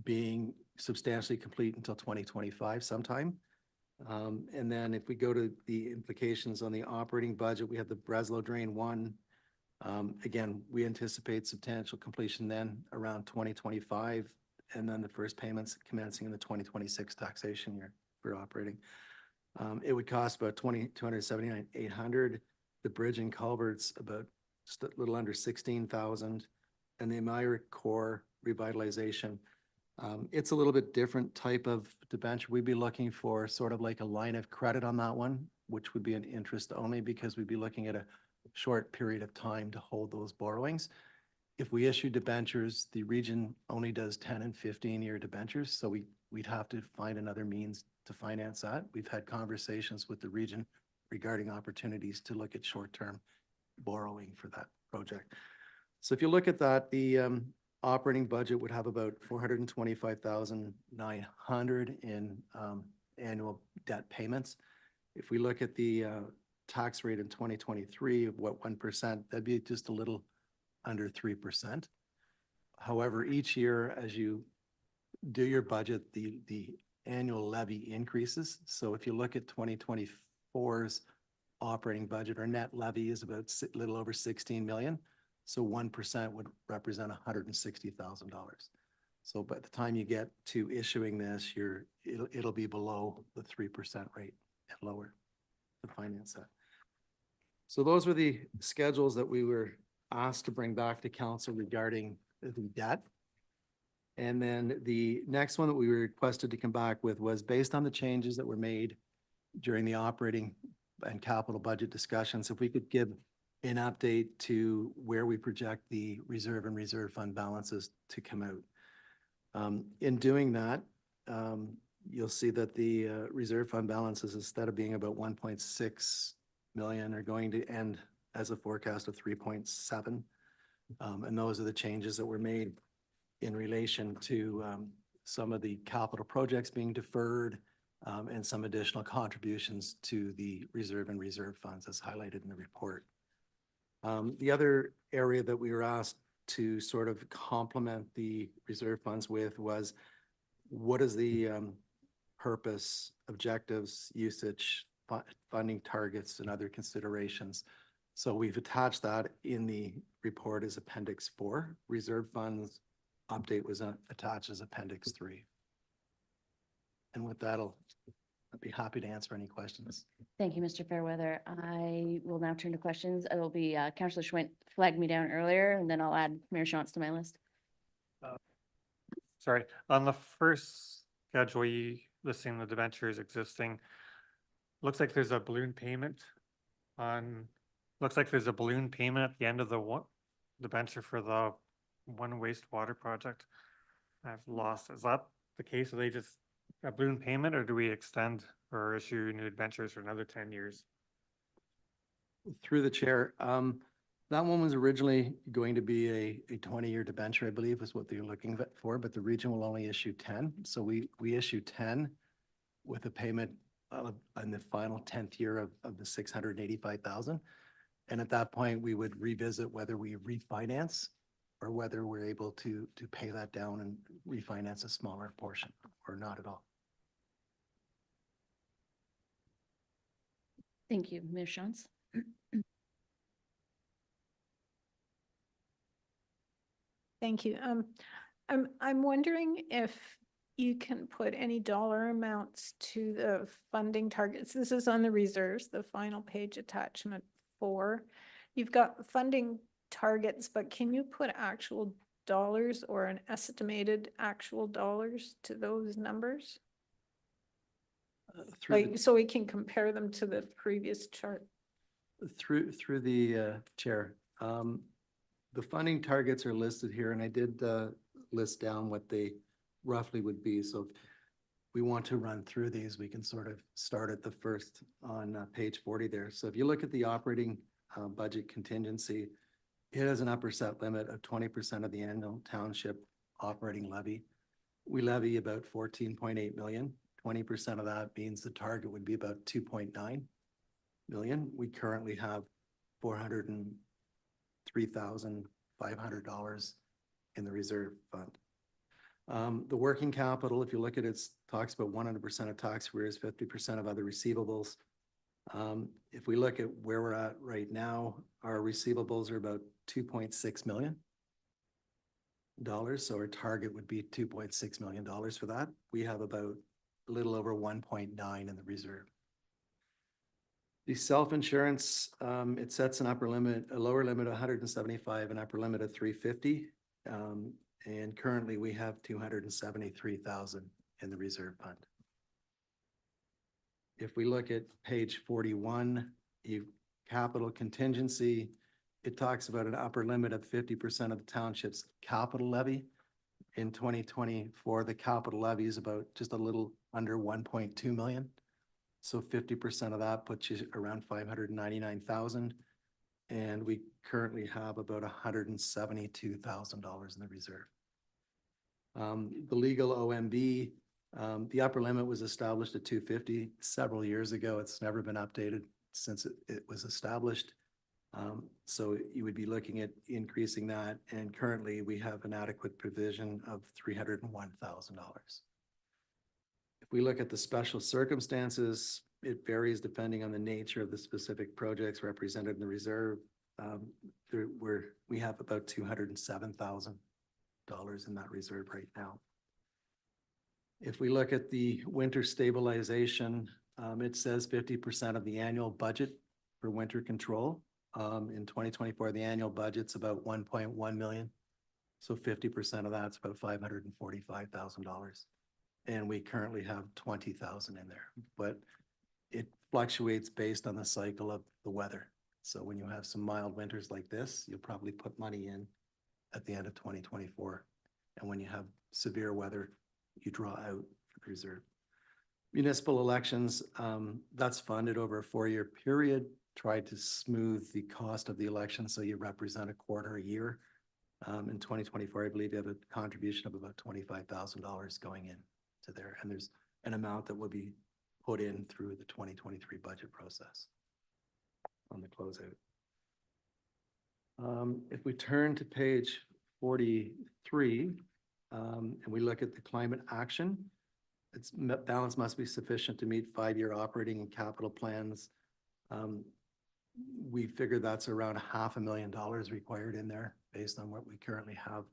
being substantially complete until 2025 sometime. And then if we go to the implications on the operating budget, we have the Breslow Drain 1. Again, we anticipate substantial completion then around 2025, and then the first payments commencing in the 2026 taxation year for operating. It would cost about $279,800. The bridge and culverts about just a little under 16,000, and the Elmira core revitalization. It's a little bit different type of debenture. We'd be looking for sort of like a line of credit on that one, which would be an interest only because we'd be looking at a short period of time to hold those borrowings. If we issue debentures, the region only does 10 and 15-year debentures, so we'd have to find another means to finance that. We've had conversations with the region regarding opportunities to look at short-term borrowing for that project. So if you look at that, the operating budget would have about $425,900 in annual debt payments. If we look at the tax rate in 2023 of what 1%, that'd be just a little under 3%. However, each year as you do your budget, the annual levy increases. So if you look at 2024's operating budget, our net levy is about a little over 16 million. So 1% would represent $160,000. So by the time you get to issuing this, it'll be below the 3% rate and lower to finance that. So those were the schedules that we were asked to bring back to council regarding the debt. And then the next one that we were requested to come back with was based on the changes that were made during the operating and capital budget discussions, if we could give an update to where we project the reserve and reserve fund balances to come out. In doing that, you'll see that the reserve fund balances, instead of being about 1.6 million, are going to end as a forecast of 3.7. And those are the changes that were made in relation to some of the capital projects being deferred and some additional contributions to the reserve and reserve funds as highlighted in the report. The other area that we were asked to sort of complement the reserve funds with was what is the purpose, objectives, usage, funding targets, and other considerations. So we've attached that in the report as Appendix 4. Reserve funds update was attached as Appendix 3. And with that, I'd be happy to answer any questions. Thank you, Mr. Fairweather. I will now turn to questions. It will be Councillor Schwint flagged me down earlier, and then I'll add Mayor Shantz to my list. Sorry, on the first schedule, you listing the debentures existing, looks like there's a balloon payment at the end of the debenture for the one wastewater project. I've lost, is that the case? Are they just a balloon payment, or do we extend or issue new debentures for another 10 years? Through the chair, that one was originally going to be a 20-year debenture, I believe is what they were looking for, but the region will only issue 10. So we issue 10 with a payment in the final 10th year of the 685,000. And at that point, we would revisit whether we refinance or whether we're able to pay that down and refinance a smaller portion or not at all. Thank you, Mayor Shantz. Thank you. I'm wondering if you can put any dollar amounts to the funding targets. This is on the reserves, the final page, attachment 4. You've got funding targets, but can you put actual dollars or an estimated actual dollars to those numbers? Through Like, so we can compare them to the previous chart. through the chair, the funding targets are listed here, and I did list down what they roughly would be. So if we want to run through these, we can sort of start at the first on page 40 there. So if you look at the operating budget contingency, it has an upper set limit of 20% of the annual township operating levy. We levy about 14.8 million. 20% of that means the target would be about 2.9 million. We currently have $403,500 in the reserve fund. The working capital, if you look at it, talks about 100% of tax arrears, 50% of other receivables. If we look at where we're at right now, our receivables are about $2.6 million. So our target would be $2.6 million for that. We have about a little over 1.9 in the reserve. The self-insurance, it sets an upper limit, a lower limit of 175, an upper limit of 350. And currently we have 273,000 in the reserve fund. If we look at page 41, capital contingency, it talks about an upper limit of 50% of the township's capital levy. In 2024, the capital levy is about just a little under 1.2 million. So 50% of that puts you around 599,000. And we currently have about $172,000 in the reserve. The legal OMB, the upper limit was established at 250 several years ago. It's never been updated since it was established. So you would be looking at increasing that. And currently we have an adequate provision of $301,000. If we look at the special circumstances, it varies depending on the nature of the specific projects represented in the reserve. We have about $207,000 in that reserve right now. If we look at the winter stabilization, it says 50% of the annual budget for winter control. In 2024, the annual budget's about 1.1 million. So 50% of that's about $545,000. And we currently have 20,000 in there, but it fluctuates based on the cycle of the weather. So when you have some mild winters like this, you'll probably put money in at the end of 2024. And when you have severe weather, you draw out the reserve. Municipal elections, that's funded over a 4-year period. Try to smooth the cost of the election so you represent a quarter a year. In 2024, I believe you have a contribution of about $25,000 going in to there. And there's an amount that will be put in through the 2023 budget process on the closeout. If we turn to page 43 and we look at the climate action, its balance must be sufficient to meet 5-year operating and capital plans. We figure that's around $500,000 required in there based on what we currently have.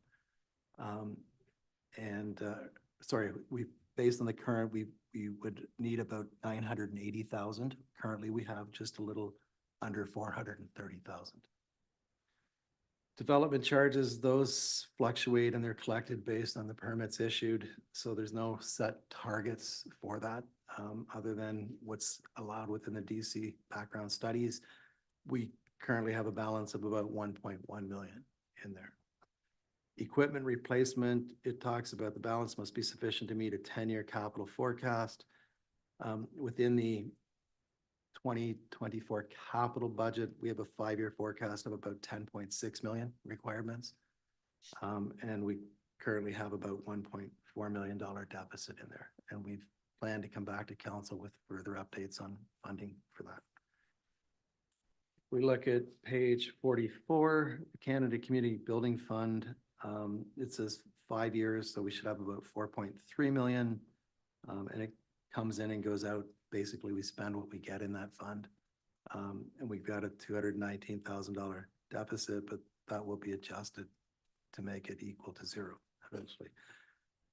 Based on the current, we would need about 980,000. Currently, we have just a little under 430,000. Development charges, those fluctuate and they're collected based on the permits issued. So there's no set targets for that other than what's allowed within the DC background studies. We currently have a balance of about 1.1 million in there. Equipment replacement, it talks about the balance must be sufficient to meet a 10-year capital forecast. Within the 2024 capital budget, we have a 5-year forecast of about 10.6 million requirements. And we currently have about $1.4 million deficit in there. And we've planned to come back to council with further updates on funding for that. We look at page 44, Canada Community Building Fund. It says 5 years, so we should have about 4.3 million. And it comes in and goes out. Basically, we spend what we get in that fund. And we've got a $219,000 deficit, but that will be adjusted to make it equal to zero at provincially.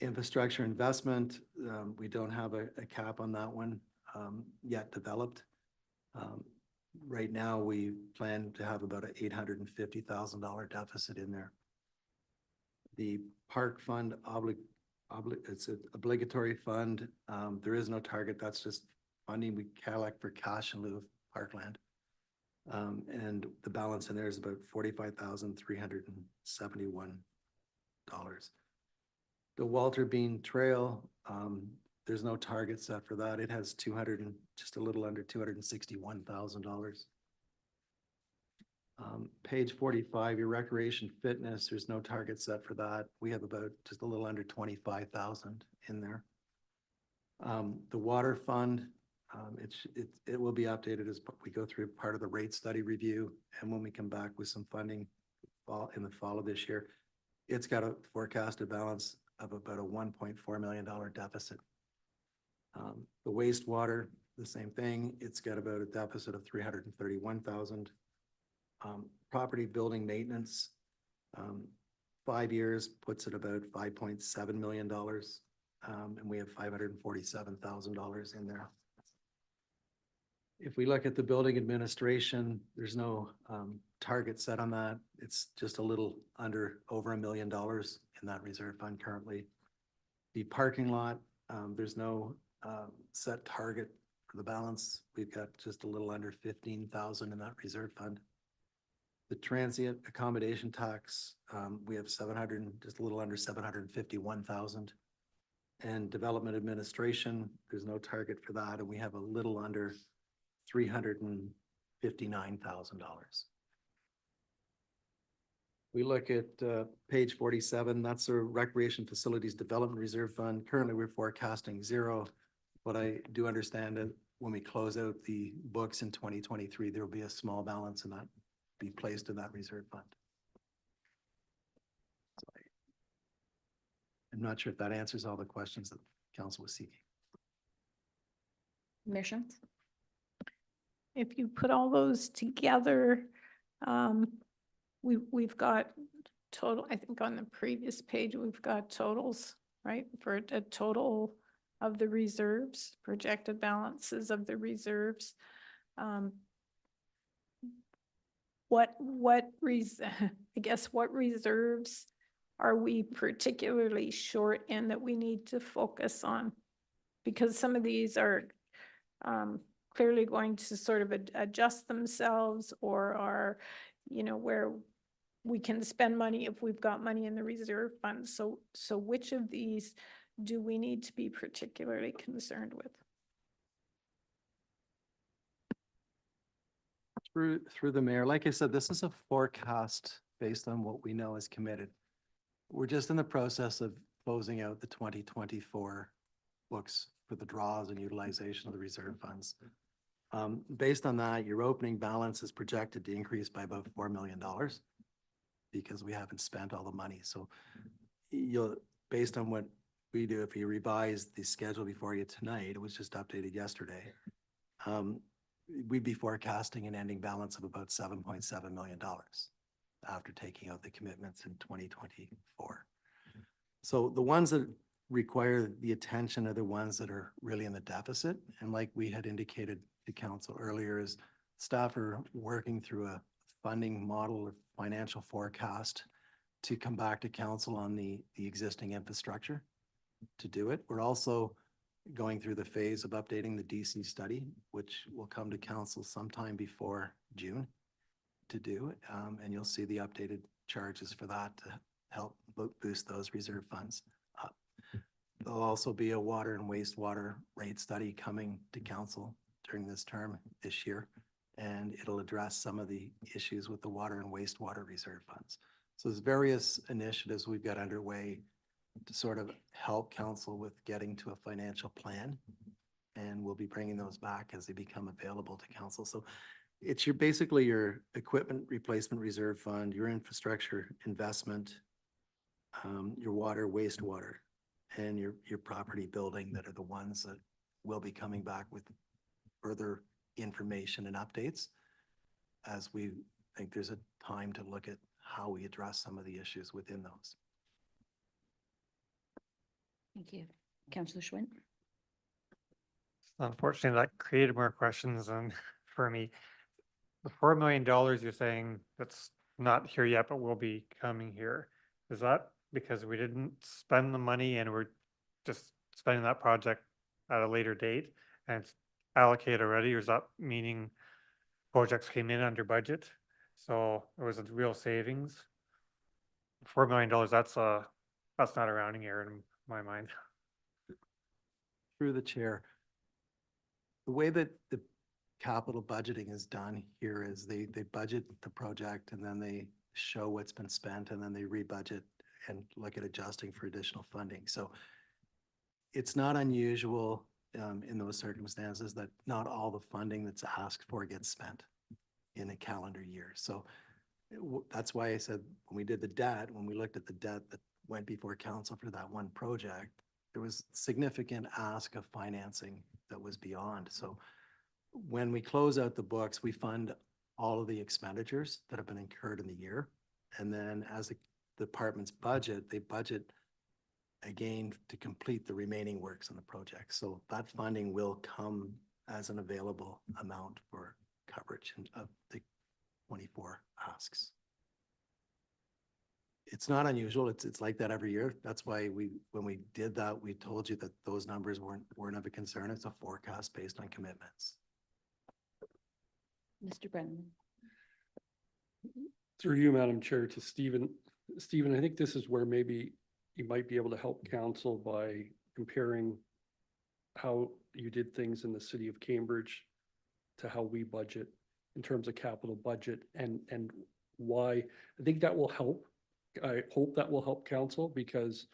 Infrastructure investment, we don't have a cap on that one yet developed. Right now, we plan to have about an $850,000 deficit in there. The park fund it's an obligatory fund. There is no target. That's just funding we collect for cash in lieu of parkland. And the balance in there is about $45,371. The Walter Bean Trail, there's no target set for that. It has just a little under $261,000. Page 45, your recreation fitness, there's no target set for that. We have about just a little under 25,000 in there. The water fund, it will be updated as we go through part of the rate study review. And when we come back with some funding in the fall of this year, it's got a forecasted balance of about a $1.4 million deficit. The wastewater, the same thing. It's got about a deficit of 331,000. Property building maintenance, 5 years puts it about $5.7 million. And we have $547,000 in there. If we look at the building administration, there's no target set on that. It's just a little over $1 million in that reserve fund currently. The parking lot, there's no set target for the balance. We've got just a little under 15,000 in that reserve fund. The transient accommodation tax, we have just a little under 751,000. And development administration, there's no target for that, and we have a little under $359,000. We look at page 47, that's the Recreation Facilities Development Reserve Fund. Currently, we're forecasting zero, but I do understand that when we close out the books in 2023, there will be a small balance in that be placed in that reserve fund. So I'm not sure if that answers all the questions that council was seeking. Mayor Shantz? If you put all those together, we've got total, I think on the previous page, we've got totals, right? For a total of the reserves, projected balances of the reserves. What reserves are we particularly short in that we need to focus on? Because some of these are clearly going to sort of adjust themselves, or are, where we can spend money if we've got money in the reserve fund. So which of these do we need to be particularly concerned with? Through the mayor, like I said, this is a forecast based on what we know is committed. We're just in the process of closing out the 2024 books for the draws and utilization of the reserve funds. Based on that, your opening balance is projected to increase by about $4 million because we haven't spent all the money. So based on what we do, if you revise the schedule before you tonight, it was just updated yesterday. We'd be forecasting an ending balance of about $7.7 million after taking out the commitments in 2024. So the ones that require the attention are the ones that are really in the deficit. And like we had indicated to council earlier, is staff are working through a funding model or financial forecast to come back to council on the existing infrastructure to do it. We're also going through the phase of updating the DC study, which will come to council sometime before June to do. And you'll see the updated charges for that to help boost those reserve funds up. There'll also be a water and wastewater rate study coming to council during this term this year, and it'll address some of the issues with the water and wastewater reserve funds. So there's various initiatives we've got underway to sort of help council with getting to a financial plan, and we'll be bringing those back as they become available to council. So it's basically your equipment replacement reserve fund, your infrastructure investment, your water, wastewater, and your property building that are the ones that will be coming back with further information and updates as we think there's a time to look at how we address some of the issues within those. Thank you. Councillor Schwinn. Unfortunately, that created more questions than for me. The $4 million you're saying that's not here yet, but will be coming here. Is that because we didn't spend the money and we're just spending that project at a later date and it's allocated already? Or is that meaning projects came in under budget? So it was a real savings. $4 million, that's not a rounding error in my mind. Through the chair, the way that the capital budgeting is done here is they budget the project and then they show what's been spent and then they rebudget and look at adjusting for additional funding. So it's not unusual in those circumstances that not all the funding that's asked for gets spent in a calendar year. So that's why I said when we did the debt, when we looked at the debt that went before council for that one project, there was significant ask of financing that was beyond. So when we close out the books, we fund all of the expenditures that have been incurred in the year. And then as the departments budget, they budget again to complete the remaining works on the project. So that funding will come as an available amount for coverage of the 24 asks. It's not unusual. It's like that every year. That's why when we did that, we told you that those numbers weren't of a concern. It's a forecast based on commitments. Mr. Brennan. Through you, Madam Chair, to Stephen. Stephen, I think this is where maybe you might be able to help council by comparing how you did things in the city of Cambridge to how we budget in terms of capital budget and why. I think that will help. I hope that will help council because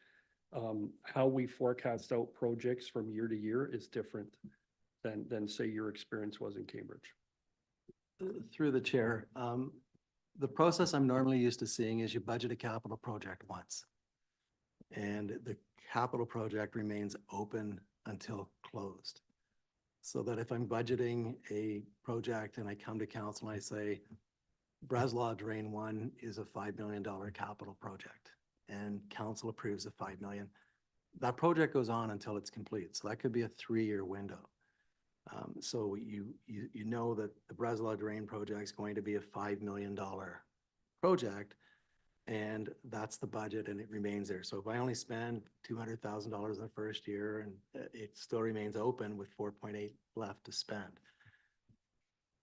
how we forecast out projects from year to year is different than say your experience was in Cambridge. Through the chair, the process I'm normally used to seeing is you budget a capital project once. And the capital project remains open until closed. So that if I'm budgeting a project and I come to council and I say, Breslaw Drain 1 is a $5 million capital project and council approves the $5 million, that project goes on until it's complete. So that could be a 3-year window. So you know that the Breslaw Drain project is going to be a $5 million project and that's the budget and it remains there. So if I only spend $200,000 in the first year and it still remains open with 4.8 left to spend.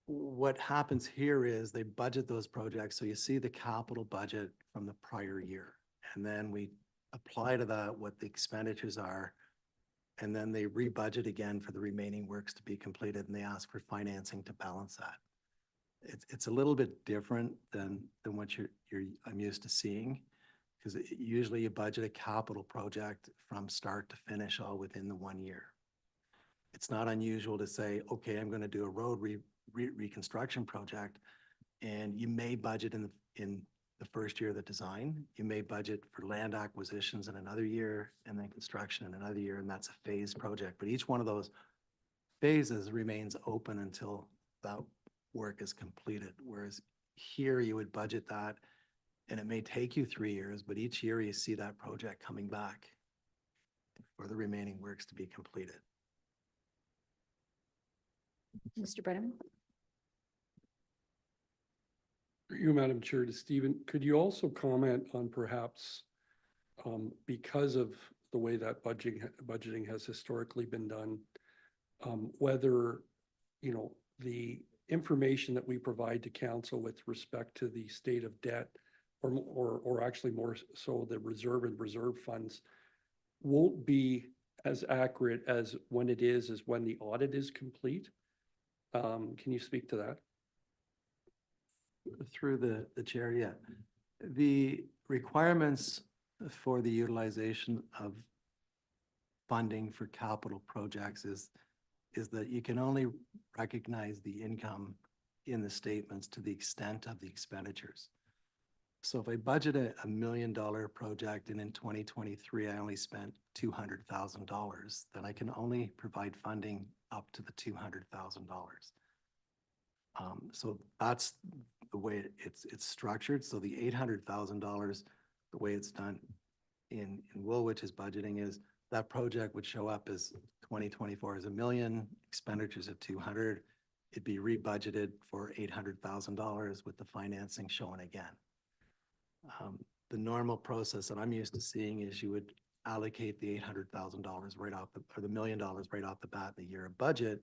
What happens here is they budget those projects. So you see the capital budget from the prior year and then we apply to that what the expenditures are. And then they rebudget again for the remaining works to be completed and they ask for financing to balance that. It's a little bit different than what I'm used to seeing because usually you budget a capital project from start to finish all within the 1 year. It's not unusual to say, okay, I'm going to do a road reconstruction project and you may budget in the first year of the design. You may budget for land acquisitions in another year and then construction in another year, and that's a phased project. But each one of those phases remains open until that work is completed. Whereas here you would budget that and it may take you 3 years, but each year you see that project coming back for the remaining works to be completed. Mr. Brennan. You, Madam Chair, to Stephen, could you also comment on perhaps because of the way that budgeting has historically been done, whether, the information that we provide to council with respect to the state of debt or actually more so the reserve and reserve funds won't be as accurate as when the audit is complete? Can you speak to that? Through the chair, yeah. The requirements for the utilization of funding for capital projects is that you can only recognize the income in the statements to the extent of the expenditures. So if I budget a $1 million project and in 2023 I only spent $200,000, then I can only provide funding up to the $200,000. So that's the way it's structured. So the $800,000, the way it's done in Woolwich's budgeting is that project would show up as 2024 as $1 million, expenditures of 200. It'd be rebudgeted for $800,000 with the financing shown again. The normal process that I'm used to seeing is you would allocate the $800,000 right off or the $1 million right off the bat in the year of budget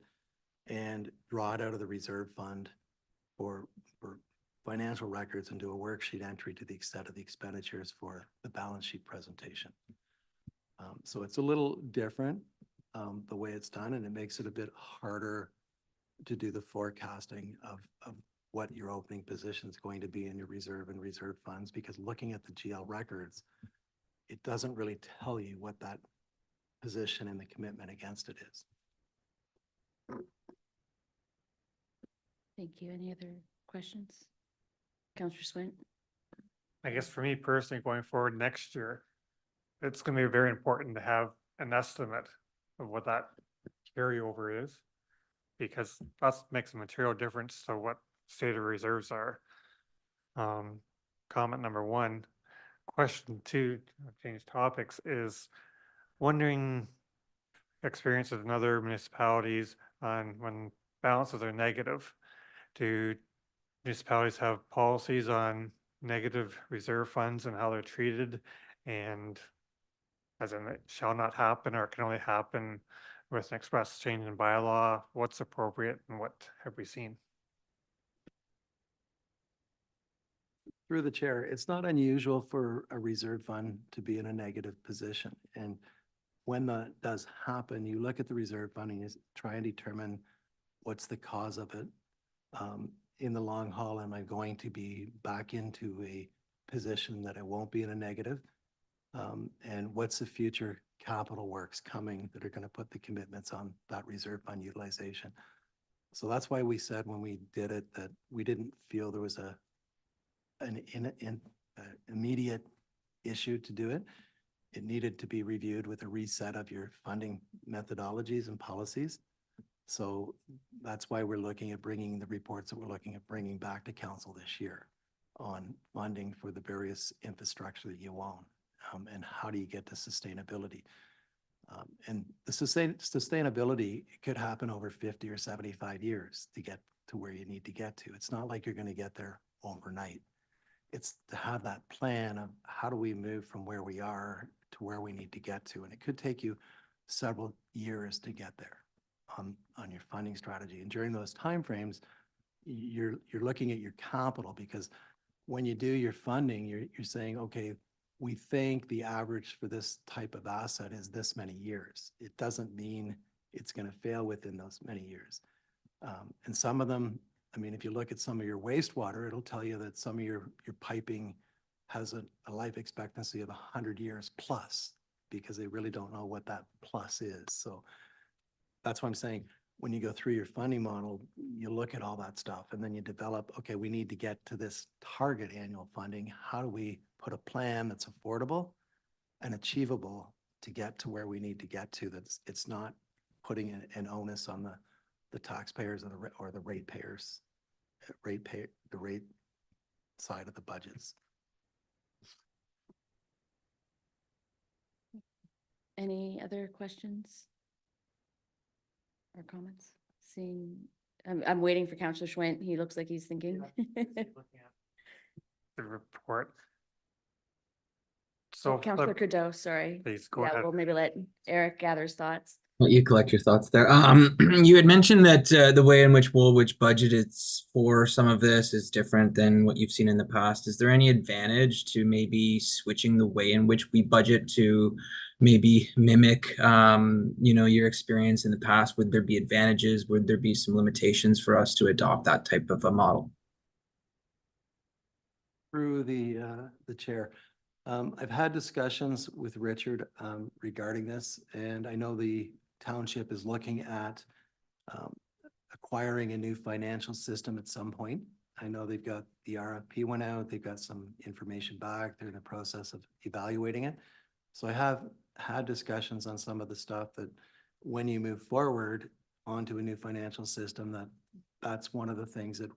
and draw it out of the reserve fund for financial records and do a worksheet entry to the extent of the expenditures for the balance sheet presentation. So it's a little different the way it's done, and it makes it a bit harder to do the forecasting of what your opening position is going to be in your reserve and reserve funds, because looking at the GL records, it doesn't really tell you what that position and the commitment against it is. Thank you. Any other questions? Councillor Swint? I guess for me personally, going forward next year, it's gonna be very important to have an estimate of what that carryover is. Because that makes a material difference to what state of reserves are. Comment number one. Question two, to change topics, is wondering experiences in other municipalities on when balances are negative. Do municipalities have policies on negative reserve funds and how they're treated? And as in it shall not happen, or it can only happen with an express change in bylaw? What's appropriate and what have we seen? Through the chair, it's not unusual for a reserve fund to be in a negative position. And when that does happen, you look at the reserve fund and you try and determine what's the cause of it. In the long haul, am I going to be back into a position that I won't be in a negative? And what's the future capital works coming that are going to put the commitments on that reserve fund utilization? So that's why we said when we did it that we didn't feel there was an immediate issue to do it. It needed to be reviewed with a reset of your funding methodologies and policies. So that's why we're looking at bringing the reports that we're looking at bringing back to council this year on funding for the various infrastructure that you own. And how do you get to sustainability? And the sustainability could happen over 50 or 75 years to get to where you need to get to. It's not like you're going to get there overnight. It's to have that plan of how do we move from where we are to where we need to get to. And it could take you several years to get there on your funding strategy. And during those timeframes, you're looking at your capital, because when you do your funding, you're saying, okay, we think the average for this type of asset is this many years. It doesn't mean it's going to fail within those many years. And some of them, I mean, if you look at some of your wastewater, it'll tell you that some of your piping has a life expectancy of 100 years plus, because they really don't know what that plus is. So that's why I'm saying when you go through your funding model, you look at all that stuff and then you develop, okay, we need to get to this target annual funding. How do we put a plan that's affordable and achievable to get to where we need to get to? That's it's not putting an onus on the taxpayers or the ratepayers, the rate side of the budgets. Any other questions or comments? Seeing, I'm waiting for Councillor Schwint. He looks like he's thinking. Looking at the report. So Councillor Cadeau, sorry. please go Yeah, ahead. we'll maybe let Eric gather his thoughts. Let you collect your thoughts there. You had mentioned that the way in which Woolwich budgeted for some of this is different than what you've seen in the past. Is there any advantage to maybe switching the way in which we budget to maybe mimic, your experience in the past? Would there be advantages? Would there be some limitations for us to adopt that type of a model? Through the chair. I've had discussions with Richard regarding this, and I know the township is looking at acquiring a new financial system at some point. I know they've got the RFP went out, they've got some information back, they're in the process of evaluating it. So I have had discussions on some of the stuff that when you move forward onto a new financial system, that's one of the things that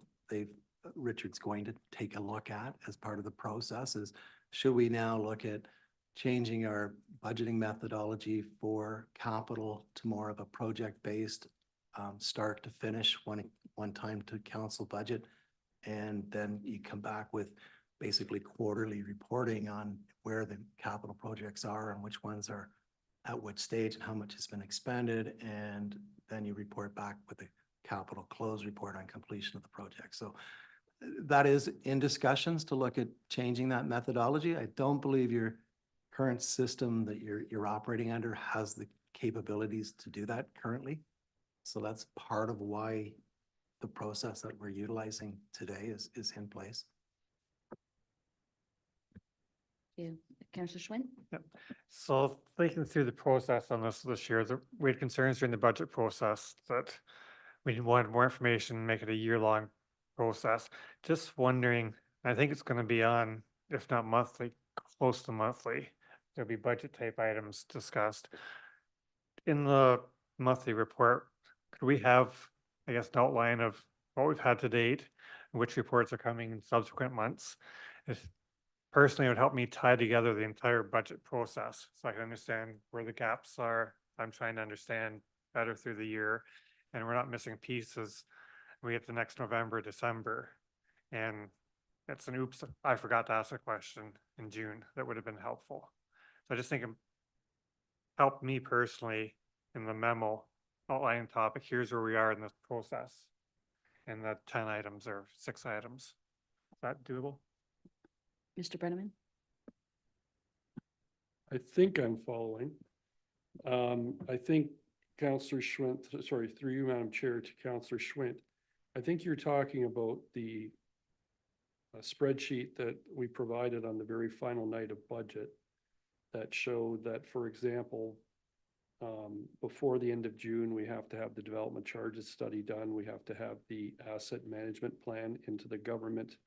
Richard's going to take a look at as part of the process is, should we now look at changing our budgeting methodology for capital to more of a project-based, start to finish, one time to council budget. And then you come back with basically quarterly reporting on where the capital projects are and which ones are at which stage and how much has been expended. And then you report back with the capital close report on completion of the project. So that is in discussions to look at changing that methodology. I don't believe your current system that you're operating under has the capabilities to do that currently. So that's part of why the process that we're utilizing today is in place. You, Councillor Schwinn? So thinking through the process on this year, we had concerns during the budget process that we wanted more information, make it a year-long process. Just wondering, I think it's going to be on, if not monthly, close to monthly. There'll be budget type items discussed. In the monthly report, could we have, I guess, an outline of what we've had to date, and which reports are coming in subsequent months? Personally, it would help me tie together the entire budget process so I can understand where the gaps are. I'm trying to understand better through the year, and we're not missing pieces. We get to next November, December, and it's an oops, I forgot to ask a question in June. That would have been helpful. So I just think it helped me personally in the memo outlining topic. Here's where we are in this process. And the 10 items or 6 items. Is that doable? Mr. Brenneman? I think I'm following. I think Councillor Schwint, sorry, through you, Madam Chair, to Councillor Schwint. I think you're talking about the spreadsheet that we provided on the very final night of budget that showed that, for example, before the end of June, we have to have the development charges study done. We have to have the asset management plan into the government.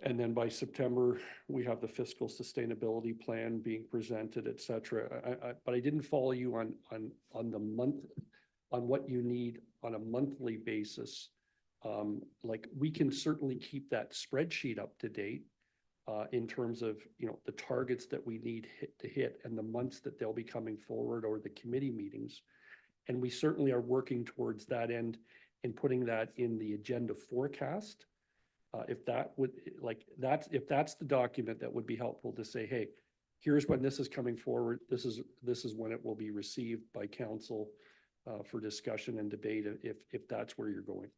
And then by September, we have the fiscal sustainability plan being presented, et cetera. But I didn't follow you on the month, on what you need on a monthly basis. Like, we can certainly keep that spreadsheet up to date in terms of, you know, the targets that we need to hit and the months that they'll be coming forward, or the committee meetings. And we certainly are working towards that end and putting that in the agenda forecast. If that would, like, if that's the document that would be helpful to say, hey, here's when this is coming forward. This is when it will be received by council for discussion and debate, if that's where you're going.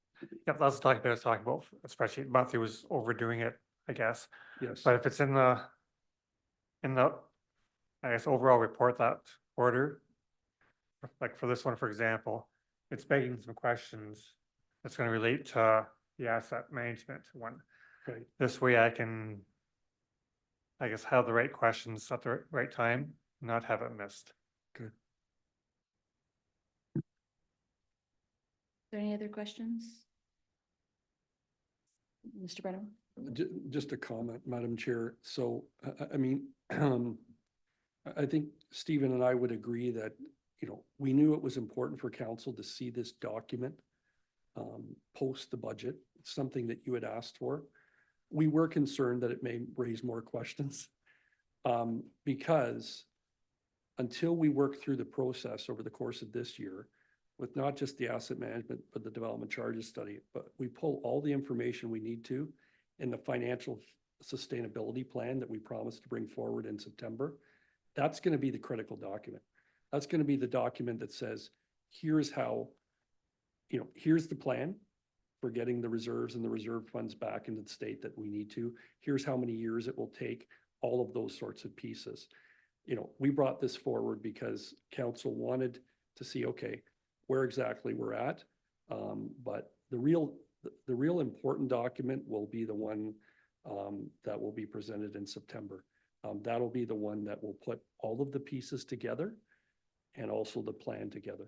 Yep, that's the document I was talking about. Especially monthly was overdoing it, I guess. Yes. But if it's in the, I guess, overall report, that order, like for this one, for example, it's begging some questions that's going to relate to the asset management one. Okay. This way I can, I guess, have the right questions at the right time, not have it missed. Good. Is there any other questions? Mr. Brenneman? Just a comment, Madam Chair. So, I mean, I think Stephen and I would agree that, you know, we knew it was important for council to see this document post the budget, something that you had asked for. We were concerned that it may raise more questions because until we work through the process over the course of this year, with not just the asset management, but the development charges study, but we pull all the information we need to in the financial sustainability plan that we promised to bring forward in September. That's going to be the critical document. That's going to be the document that says, here's how, you know, here's the plan for getting the reserves and the reserve funds back into the state that we need to. Here's how many years it will take, all of those sorts of pieces. You know, we brought this forward because council wanted to see, okay, where exactly we're at. But the real important document will be the one that will be presented in September. That'll be the one that will put all of the pieces together and also the plan together.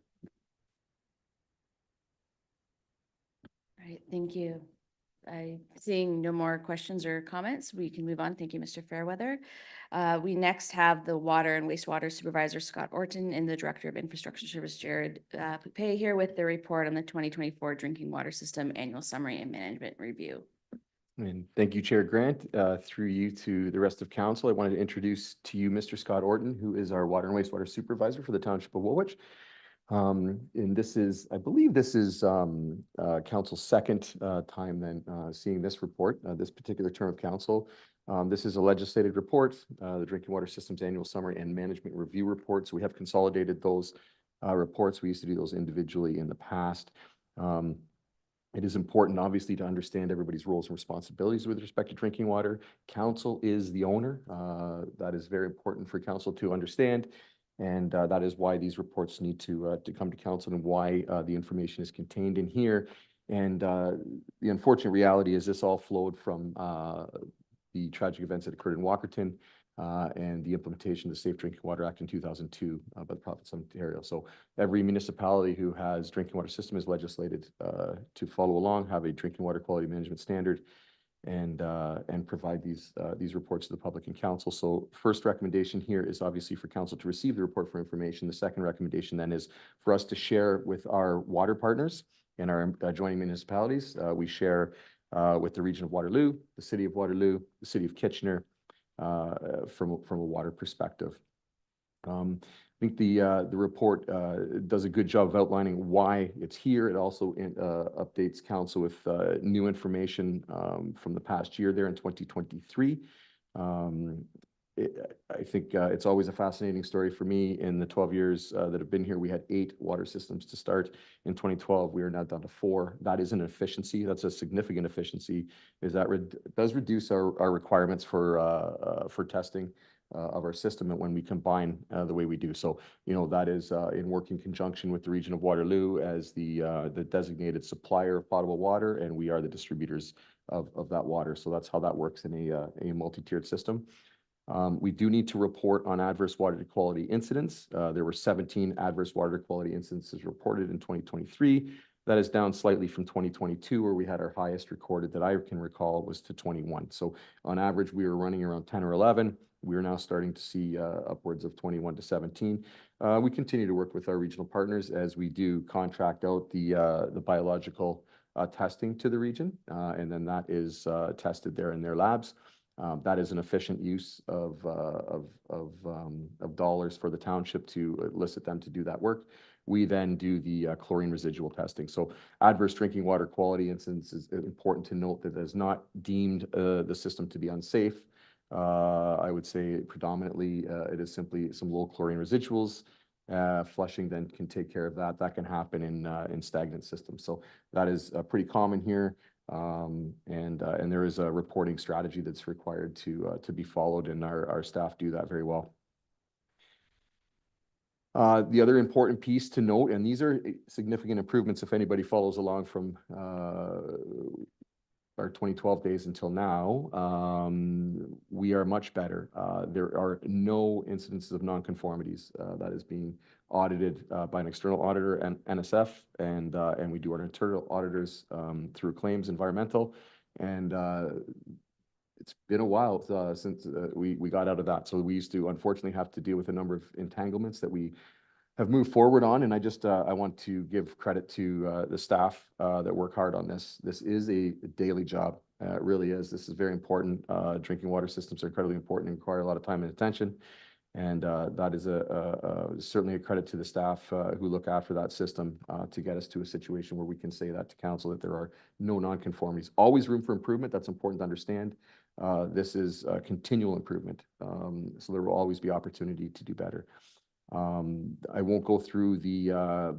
All right, thank you. Seeing no more questions or comments, we can move on. Thank you, Mr. Fairweather. We next have the Water and Wastewater Supervisor, Scott Orton, and the Director of Infrastructure Service, Jared Poupay, here with the report on the 2024 Drinking Water System Annual Summary and Management Review. And thank you, Chair Grant. Through you to the rest of council, I wanted to introduce to you Mr. Scott Orton, who is our Water and Wastewater Supervisor for the Township of Woolwich. And this is, I believe this is council's second time then seeing this report, this particular term of council. This is a legislative report, the Drinking Water Systems Annual Summary and Management Review Report. So we have consolidated those reports. We used to do those individually in the past. It is important, obviously, to understand everybody's roles and responsibilities with respect to drinking water. Council is the owner. That is very important for council to understand. And that is why these reports need to come to council and why the information is contained in here. And the unfortunate reality is this all flowed from the tragic events that occurred in Walkerton and the implementation of the Safe Drinking Water Act in 2002 by the province of Ontario. So every municipality who has drinking water system is legislated to follow along, have a drinking water quality management standard, and provide these reports to the public and council. So first recommendation here is obviously for council to receive the report for information. The second recommendation then is for us to share with our water partners and our adjoining municipalities. We share with the region of Waterloo, the city of Waterloo, the city of Kitchener, from a water perspective. I think the report does a good job of outlining why it's here. It also updates council with new information from the past year there in 2023. I think it's always a fascinating story for me. In the 12 years that have been here, we had 8 water systems to start. In 2012, we are now down to 4. That is an efficiency. That's a significant efficiency. Is that does reduce our requirements for testing of our system and when we combine the way we do. So, you know, that is in working conjunction with the region of Waterloo as the designated supplier of potable water, and we are the distributors of that water. So that's how that works in a multi-tiered system. We do need to report on adverse water quality incidents. There were 17 adverse water quality incidences reported in 2023. That is down slightly from 2022, where we had our highest recorded that I can recall was to 21. So on average, we were running around 10 or 11. We are now starting to see upwards of 21 to 17. We continue to work with our regional partners as we do contract out the biological testing to the region, and then that is tested there in their labs. That is an efficient use of dollars for the township to elicit them to do that work. We then do the chlorine residual testing. So adverse drinking water quality incidents is important to note that it has not deemed the system to be unsafe. I would say predominantly it is simply some low chlorine residuals. Flushing then can take care of that. That can happen in stagnant systems. So that is pretty common here. And there is a reporting strategy that's required to be followed, and our staff do that very well. The other important piece to note, and these are significant improvements if anybody follows along from our 2012 days until now, we are much better. There are no incidences of nonconformities that is being audited by an external auditor and NSF, and we do our internal auditors through claims environmental, and it's been a while since we got out of that. So we used to unfortunately have to deal with a number of entanglements that we have moved forward on, and I want to give credit to the staff that work hard on this. This is a daily job. It really is. This is very important. Drinking water systems are incredibly important and require a lot of time and attention. And that is certainly a credit to the staff who look after that system to get us to a situation where we can say that to council, that there are no nonconformities. Always room for improvement. That's important to understand. This is continual improvement. So there will always be opportunity to do better. I won't go through the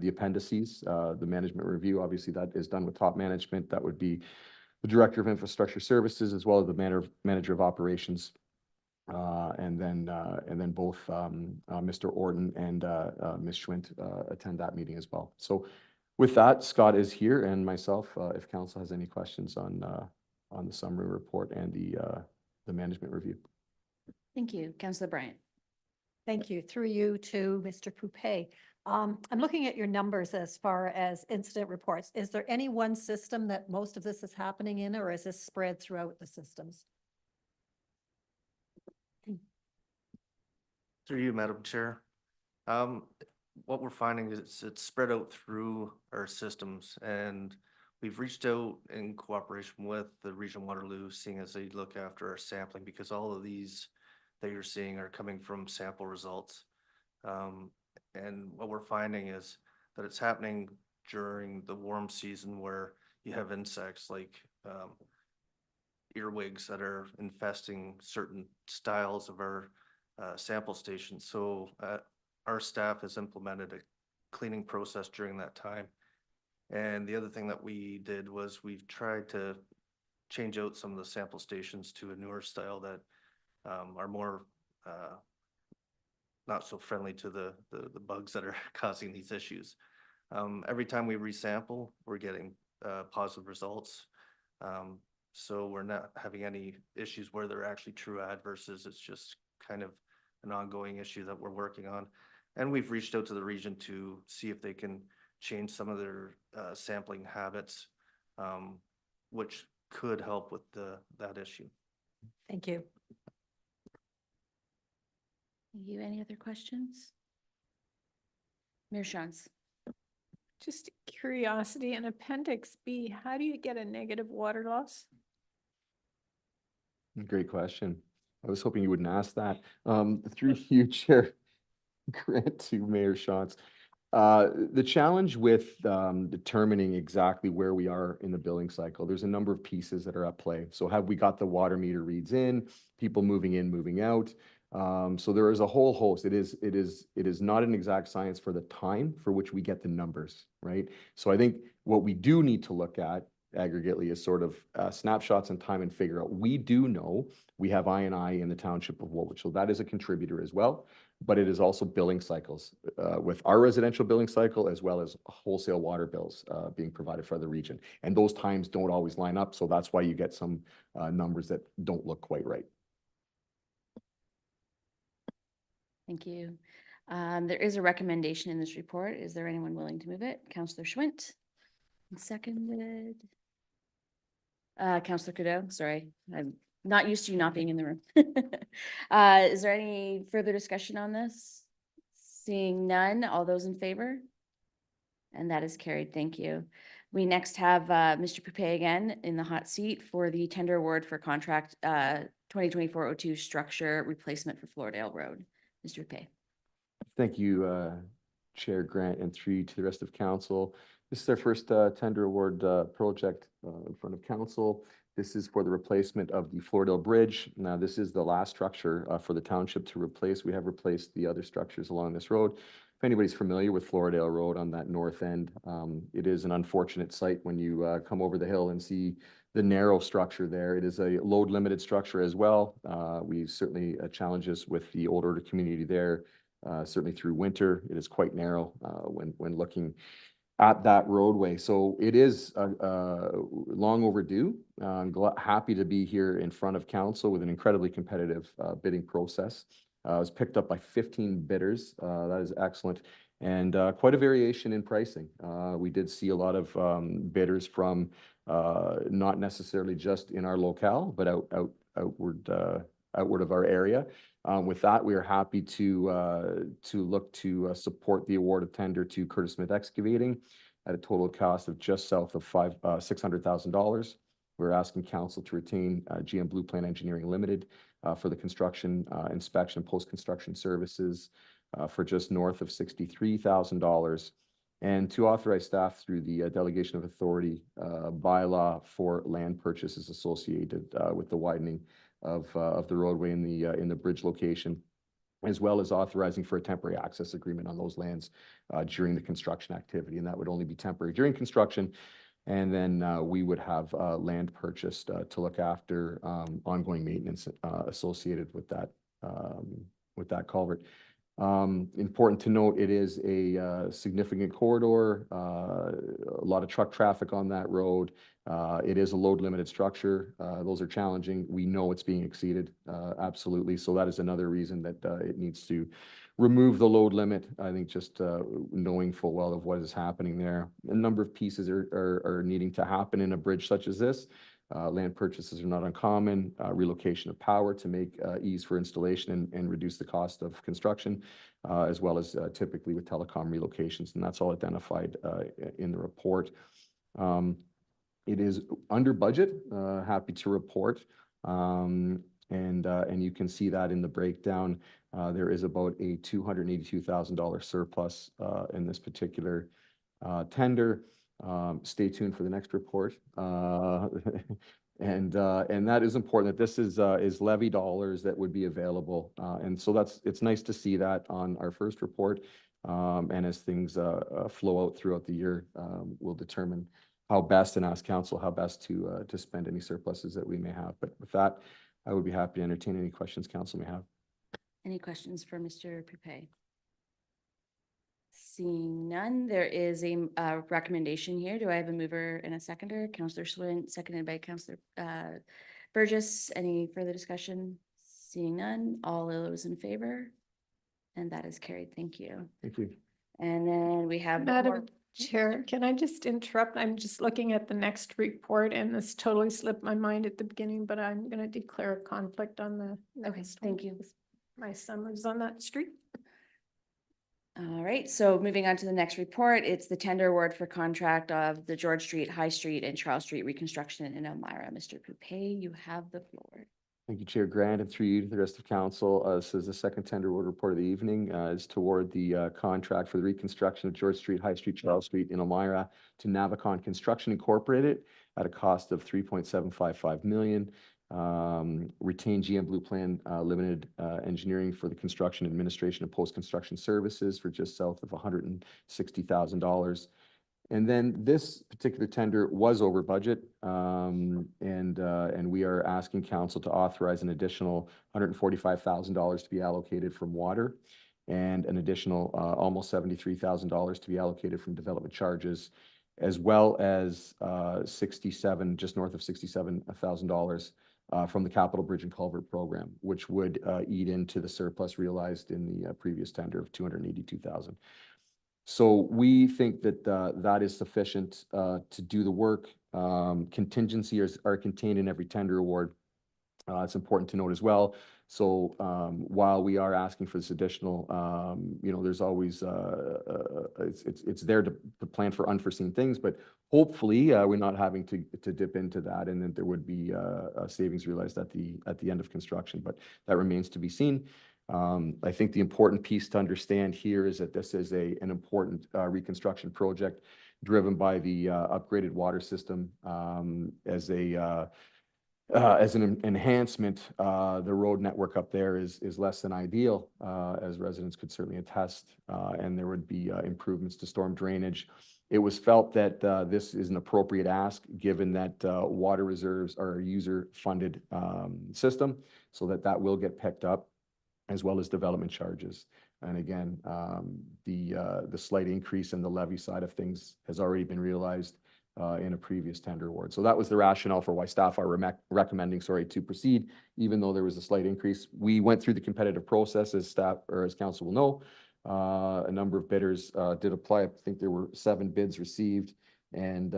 appendices, the management review. Obviously, that is done with top management. That would be the Director of Infrastructure Services as well as the Manager of Operations. And then both Mr. Orton and Ms. Schwint attend that meeting as well. So with that, Scott is here, and myself, if council has any questions on the summary report and the management review. Thank you. Councillor Bryant. Thank you. Through you to Mr. Poupet. I'm looking at your numbers as far as incident reports. Is there any one system that most of this is happening in, or is this spread throughout the systems? Through you, Madam Chair. What we're finding is it's spread out through our systems, and We've reached out in cooperation with the Region Waterloo, seeing as they look after our sampling, because all of these that you're seeing are coming from sample results. And what we're finding is that it's happening during the warm season where you have insects like earwigs that are infesting certain styles of our sample stations. So our staff has implemented a cleaning process during that time. And the other thing that we did was we've tried to change out some of the sample stations to a newer style that are more not so friendly to the bugs that are causing these issues. Every time we resample, we're getting positive results. So we're not having any issues where they're actually true adverses. It's just kind of an ongoing issue that we're working on. And we've reached out to the region to see if they can change some of their sampling habits, which could help with that issue. Thank you. Thank you. Any other questions? Mayor Shantz. Just curiosity, in Appendix B, how do you get a negative water loss? Great question. I was hoping you wouldn't ask that. Through you, Chair Grant, to Mayor Shantz. The challenge with determining exactly where we are in the billing cycle, there's a number of pieces that are at play. So have we got the water meter reads in, people moving in, moving out? So there is a whole host. It is not an exact science for the time for which we get the numbers, right? So I think what we do need to look at aggregately is sort of snapshots in time and figure out. We do know we have I&I in the township of Woolwich, so that is a contributor as well. But it is also billing cycles with our residential billing cycle as well as wholesale water bills being provided for the region. And those times don't always line up, so that's why you get some numbers that don't look quite right. Thank you. There is a recommendation in this report. Is there anyone willing to move it? Councillor Schwint. And seconded. Councillor Cadeau, sorry. I'm not used to you not being in the room. Is there any further discussion on this? Seeing none, all those in favor? And that is carried. Thank you. We next have Mr. Poupé again in the hot seat for the tender award for contract 2024-02 structure replacement for Floradale Road. Mr. Poupé. Thank you, Chair Grant, and through you to the rest of council. This is our first tender award project in front of council. This is for the replacement of the Floradale Bridge. Now, this is the last structure for the township to replace. We have replaced the other structures along this road. If anybody's familiar with Floradale Road on that north end, it is an unfortunate sight when you come over the hill and see the narrow structure there. It is a load limited structure as well. We certainly challenges with the old order community there, certainly through winter. It is quite narrow when looking at that roadway. So it is long overdue. I'm happy to be here in front of council with an incredibly competitive bidding process. It was picked up by 15 bidders. That is excellent. And quite a variation in pricing. We did see a lot of bidders from not necessarily just in our locale, but outward of our area. With that, we are happy to look to support the award of tender to Curtis Smith Excavating at a total cost of just south of $600,000. We're asking council to retain GM Blue Plan Engineering Limited for the construction, inspection, post-construction services for just north of $63,000, and to authorize staff through the delegation of authority bylaw for land purchases associated with the widening of the roadway in the bridge location, as well as authorizing for a temporary access agreement on those lands during the construction activity. And that would only be temporary during construction. And then we would have land purchased to look after ongoing maintenance associated with that culvert. Important to note, it is a significant corridor, a lot of truck traffic on that road. It is a load limited structure. Those are challenging. We know it's being exceeded, absolutely. So that is another reason that it needs to remove the load limit. I think just knowing full well of what is happening there. A number of pieces are needing to happen in a bridge such as this. Land purchases are not uncommon, relocation of power to make ease for installation and reduce the cost of construction, as well as typically with telecom relocations, and that's all identified in the report. It is under budget, happy to report. And you can see that in the breakdown. There is about a $282,000 surplus in this particular tender. Stay tuned for the next report. And that is important, that this is levy dollars that would be available. And so it's nice to see that on our first report. And as things flow out throughout the year, we'll determine how best, and ask council how best to spend any surpluses that we may have. But with that, I would be happy to entertain any questions council may have. Any questions for Mr. Poupey? Seeing none, there is a recommendation here. Do I have a mover and a seconder? Councillor Swint, seconded by Councillor Burgess. Any further discussion? Seeing none, all those in favor? And that is carried. Thank you. Thank you. And then we have more. Madam Chair, can I just interrupt? I'm just looking at the next report and this totally slipped my mind at the beginning, but I'm going to declare a conflict on the Okay, next thank one. you. My son lives on that street. All right, so moving on to the next report, it's the tender award for contract of the George Street, High Street, and Charles Street reconstruction in Elmira. Mr. Poupey, you have the floor. Thank you, Chair Grant, and through you to the rest of council. This is the second tender award report of the evening. Is toward the contract for the reconstruction of George Street, High Street, Charles Street in Elmira to Navicon Construction Incorporated at a cost of $3.755 million. Retain GM Blue Plan Limited Engineering for the construction, administration, and post-construction services for just south of $160,000. And then this particular tender was over budget, and we are asking council to authorize an additional $145,000 to be allocated from water, and an additional almost $73,000 to be allocated from development charges, as well as just north of $67,000 from the Capital Bridge and Culvert Program, which would eat into the surplus realized in the previous tender of $282,000. So we think that that is sufficient to do the work. Contingencies are contained in every tender award. It's important to note as well. So while we are asking for this additional, there's always, it's there to plan for unforeseen things, but hopefully we're not having to dip into that, and that there would be savings realized at the end of construction, but that remains to be seen. I think the important piece to understand here is that this is an important reconstruction project driven by the upgraded water system as an enhancement. The road network up there is less than ideal, as residents could certainly attest, and there would be improvements to storm drainage. It was felt that this is an appropriate ask, given that water reserves are a user-funded system, so that will get picked up, as well as development charges. And again, the slight increase in the levy side of things has already been realized in a previous tender award. So that was the rationale for why staff are recommending, to proceed, even though there was a slight increase. We went through the competitive process, as staff, or as council will know. A number of bidders did apply. I think there were 7 bids received, and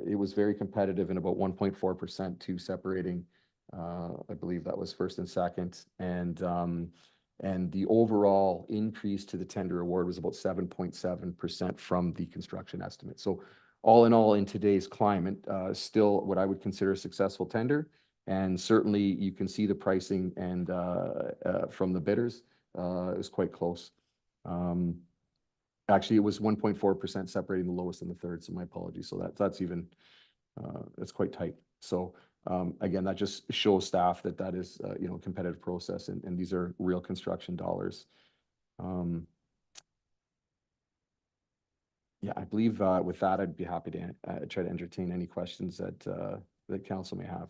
it was very competitive, in about 1.4% to separating. I believe that was first and second, and the overall increase to the tender award was about 7.7% from the construction estimate. So all in all, in today's climate, still what I would consider a successful tender, and certainly you can see the pricing and from the bidders, it was quite close. Actually, it was 1.4% separating the lowest and the third, so my apologies. So that's even, that's quite tight. So again, that just shows staff that is, a competitive process, and these are real construction dollars. Yeah, I believe with that, I'd be happy to try to entertain any questions that council may have.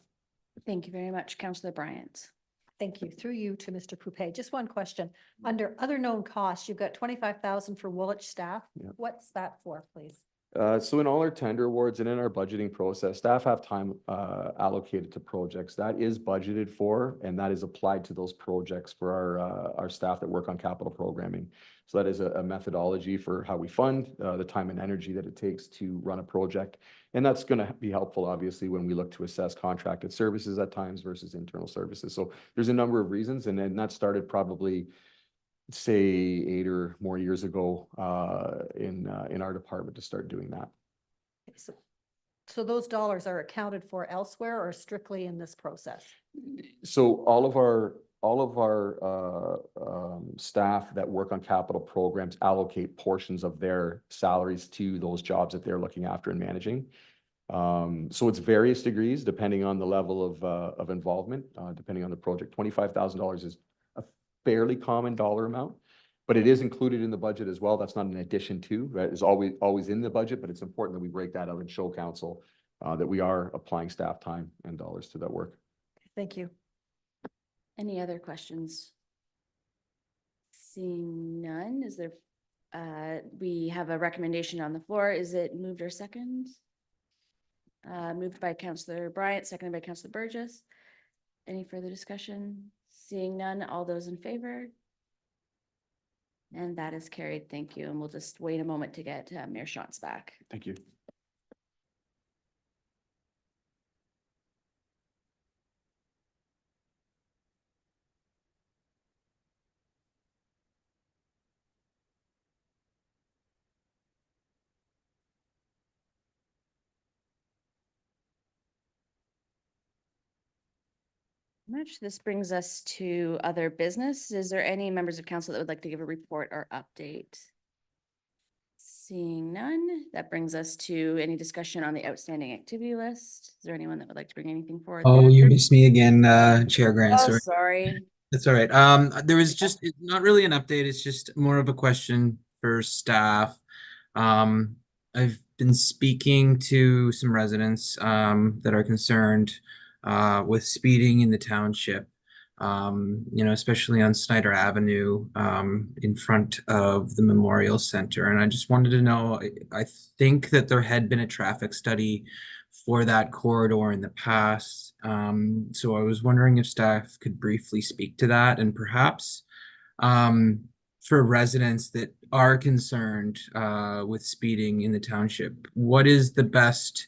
Thank you very much. Councillor Bryant. Thank you. Through you to Mr. Poupey. Just one question. Under other known costs, you've got 25,000 for Woolwich staff. Yep. What's that for, please? So in all our tender awards and in our budgeting process, staff have time allocated to projects. That is budgeted for, and that is applied to those projects for our staff that work on capital programming. So that is a methodology for how we fund the time and energy that it takes to run a project. And that's going to be helpful, obviously, when we look to assess contracted services at times versus internal services. So there's a number of reasons, and then that started probably, say, 8 or more years ago in our department to start doing that. Okay, so So those dollars are accounted for elsewhere or strictly in this process? So all of our staff that work on capital programs allocate portions of their salaries to those jobs that they're looking after and managing. So it's various degrees depending on the level of involvement, depending on the project. $25,000 is a fairly common dollar amount, but it is included in the budget as well. That's not an addition to, right? It's always in the budget, but it's important that we break that out and show council that we are applying staff time and dollars to that work. Thank you. Any other questions? Seeing none, is there, we have a recommendation on the floor. Is it moved or second? Moved by Councillor Bryant, seconded by Councillor Burgess. Any further discussion? Seeing none, all those in favor? And that is carried. Thank you. And we'll just wait a moment to get Mayor Shantz back. Thank you. Much. This brings us to other business. Is there any members of council that would like to give a report or update? Seeing none, that brings us to any discussion on the outstanding activity list. Is there anyone that would like to bring anything forward? Oh, there? you missed me again, Chair Grant. Oh, Sorry. sorry. That's all right. There was just, it's not really an update. It's just more of a question for staff. I've been speaking to some residents, that are concerned, with speeding in the township. Especially on Snyder Avenue, in front of the Memorial Center. And I just wanted to know, I think that there had been a traffic study for that corridor in the past. So I was wondering if staff could briefly speak to that, and perhaps for residents that are concerned with speeding in the township, what is the best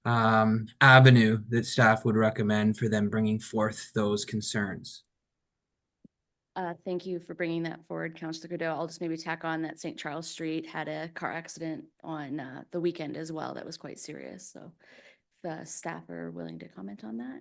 avenue that staff would recommend for them bringing forth those concerns? Thank you for bringing that forward, Councillor Cadeau. I'll just maybe tack on that St. Charles Street had a car accident on the weekend as well. That was quite serious. So if staff are willing to comment on that.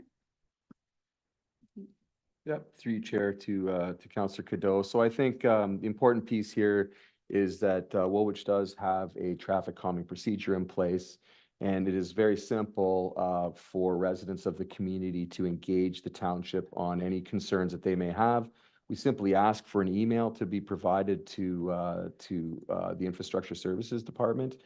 Yep, through you, Chair, to Councillor Cadeau. So I think the important piece here is that Woolwich does have a traffic calming procedure in place. And it is very simple for residents of the community to engage the township on any concerns that they may have. We simply ask for an email to be provided to the Infrastructure Services Department.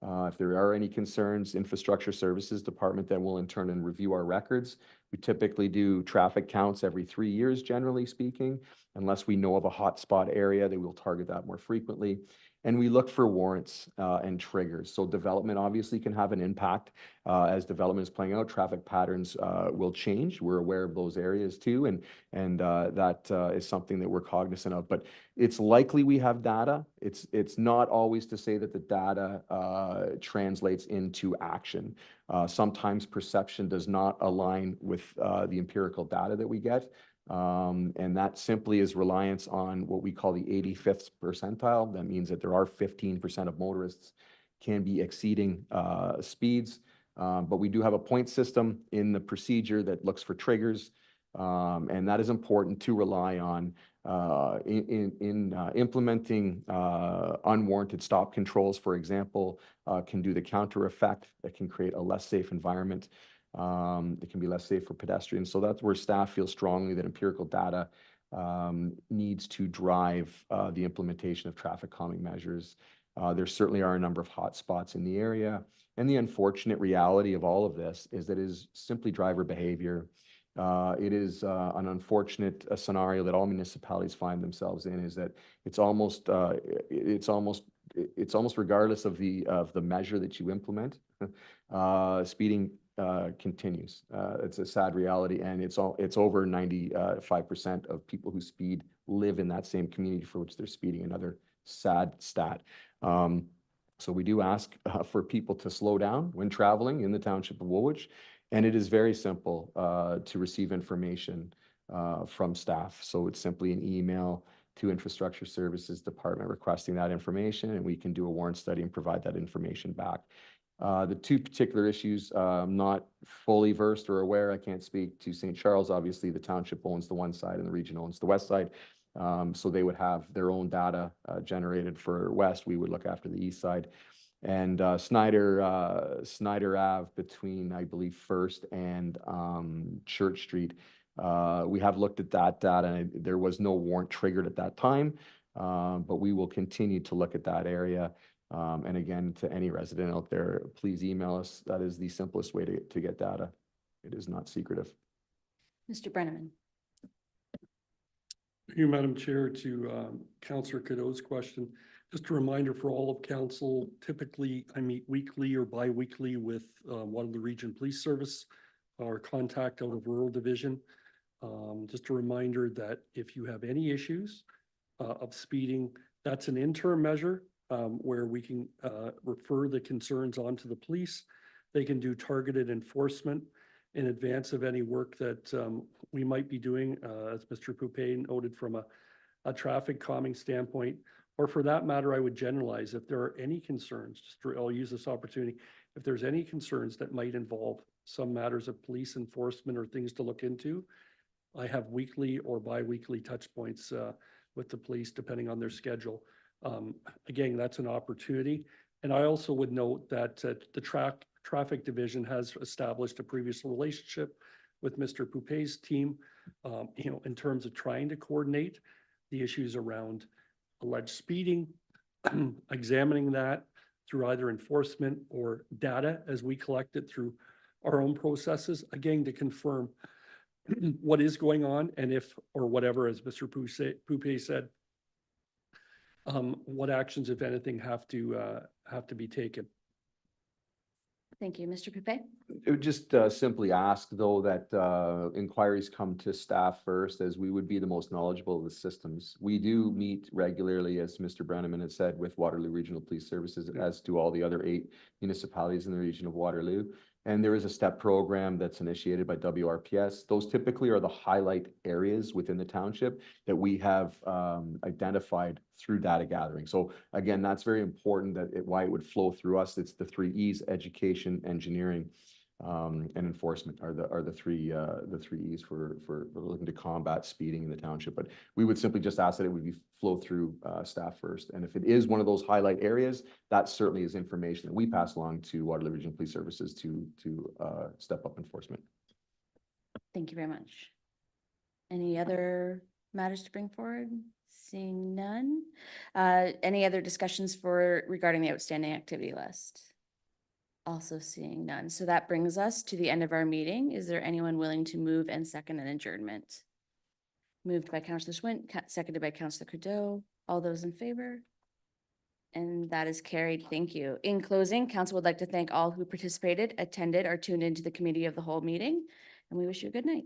If there are any concerns, Infrastructure Services Department then will in turn and review our records. We typically do traffic counts every 3 years, generally speaking. Unless we know of a hotspot area, they will target that more frequently. And we look for warrants and triggers. So development obviously can have an impact. As development is playing out, traffic patterns will change. We're aware of those areas too, and that is something that we're cognizant of. But it's likely we have data. It's not always to say that the data translates into action. Sometimes perception does not align with the empirical data that we get. And that simply is reliance on what we call the 85th percentile. That means that there are 15% of motorists can be exceeding speeds. But we do have a point system in the procedure that looks for triggers. And that is important to rely on in implementing unwarranted stop controls, for example, can do the counter effect that can create a less safe environment. It can be less safe for pedestrians. So that's where staff feel strongly that empirical data needs to drive the implementation of traffic calming measures. There certainly are a number of hot spots in the area. And the unfortunate reality of all of this is that it is simply driver behavior. It is an unfortunate scenario that all municipalities find themselves in, is that it's almost regardless of the measure that you implement, speeding continues. It's a sad reality, and it's over 95% of people who speed live in that same community for which they're speeding. Another sad stat. So we do ask for people to slow down when traveling in the township of Woolwich, and it is very simple to receive information from staff. So it's simply an email to Infrastructure Services Department requesting that information, and we can do a warrant study and provide that information back. The two particular issues, I'm not fully versed or aware. I can't speak to St. Charles. Obviously, the township owns the one side and the region owns the west side. So they would have their own data generated for west. We would look after the east side. And Snyder Ave between, I believe, First and Church Street. We have looked at that data, and there was no warrant triggered at that time. But we will continue to look at that area. And again, to any resident out there, please email us. That is the simplest way to get data. It is not secretive. Mr. Brenneman. Thank you, Madam Chair, to Councillor Cadeau's question. Just a reminder for all of council, typically I meet weekly or bi-weekly with one of the Region Police Service, our contact out of Rural Division. Just a reminder that if you have any issues of speeding, that's an interim measure where we can refer the concerns on to the police. They can do targeted enforcement in advance of any work that we might be doing, as Mr. Poupé noted, from a traffic calming standpoint. Or for that matter, I would generalize if there are any concerns, I'll use this opportunity, if there's any concerns that might involve some matters of police enforcement or things to look into, I have weekly or bi-weekly touch points with the police depending on their schedule. Again, that's an opportunity. And I also would note that the traffic division has established a previous relationship with Mr. Poupé's team, in terms of trying to coordinate the issues around alleged speeding, examining that through either enforcement or data as we collect it through our own processes, again, to confirm what is going on and if, or whatever, as Mr. Poupé said, what actions, if anything, have to be taken. Thank you. Mr. Poupé? It would just simply ask, though, that inquiries come to staff first, as we would be the most knowledgeable of the systems. We do meet regularly, as Mr. Brenneman had said, with Waterloo Regional Police Services, as do all the other 8 municipalities in the region of Waterloo. And there is a STEP program that's initiated by WRPS. Those typically are the highlight areas within the township that we have identified through data gathering. So again, that's very important, why it would flow through us. It's the 3 E's: education, engineering, and enforcement are the three E's for looking to combat speeding in the township. But we would simply just ask that it would be flow through staff first. And if it is one of those highlight areas, that certainly is information that we pass along to Waterloo Regional Police Services to step up enforcement. Thank you very much. Any other matters to bring forward? Seeing none. Any other discussions regarding the outstanding activity list? Also seeing none. So that brings us to the end of our meeting. Is there anyone willing to move and second an adjournment? Moved by Councillor Swint, seconded by Councillor Cadeau. All those in favor? And that is carried. Thank you. In closing, council would like to thank all who participated, attended, or tuned into the committee of the whole meeting, and we wish you a good night.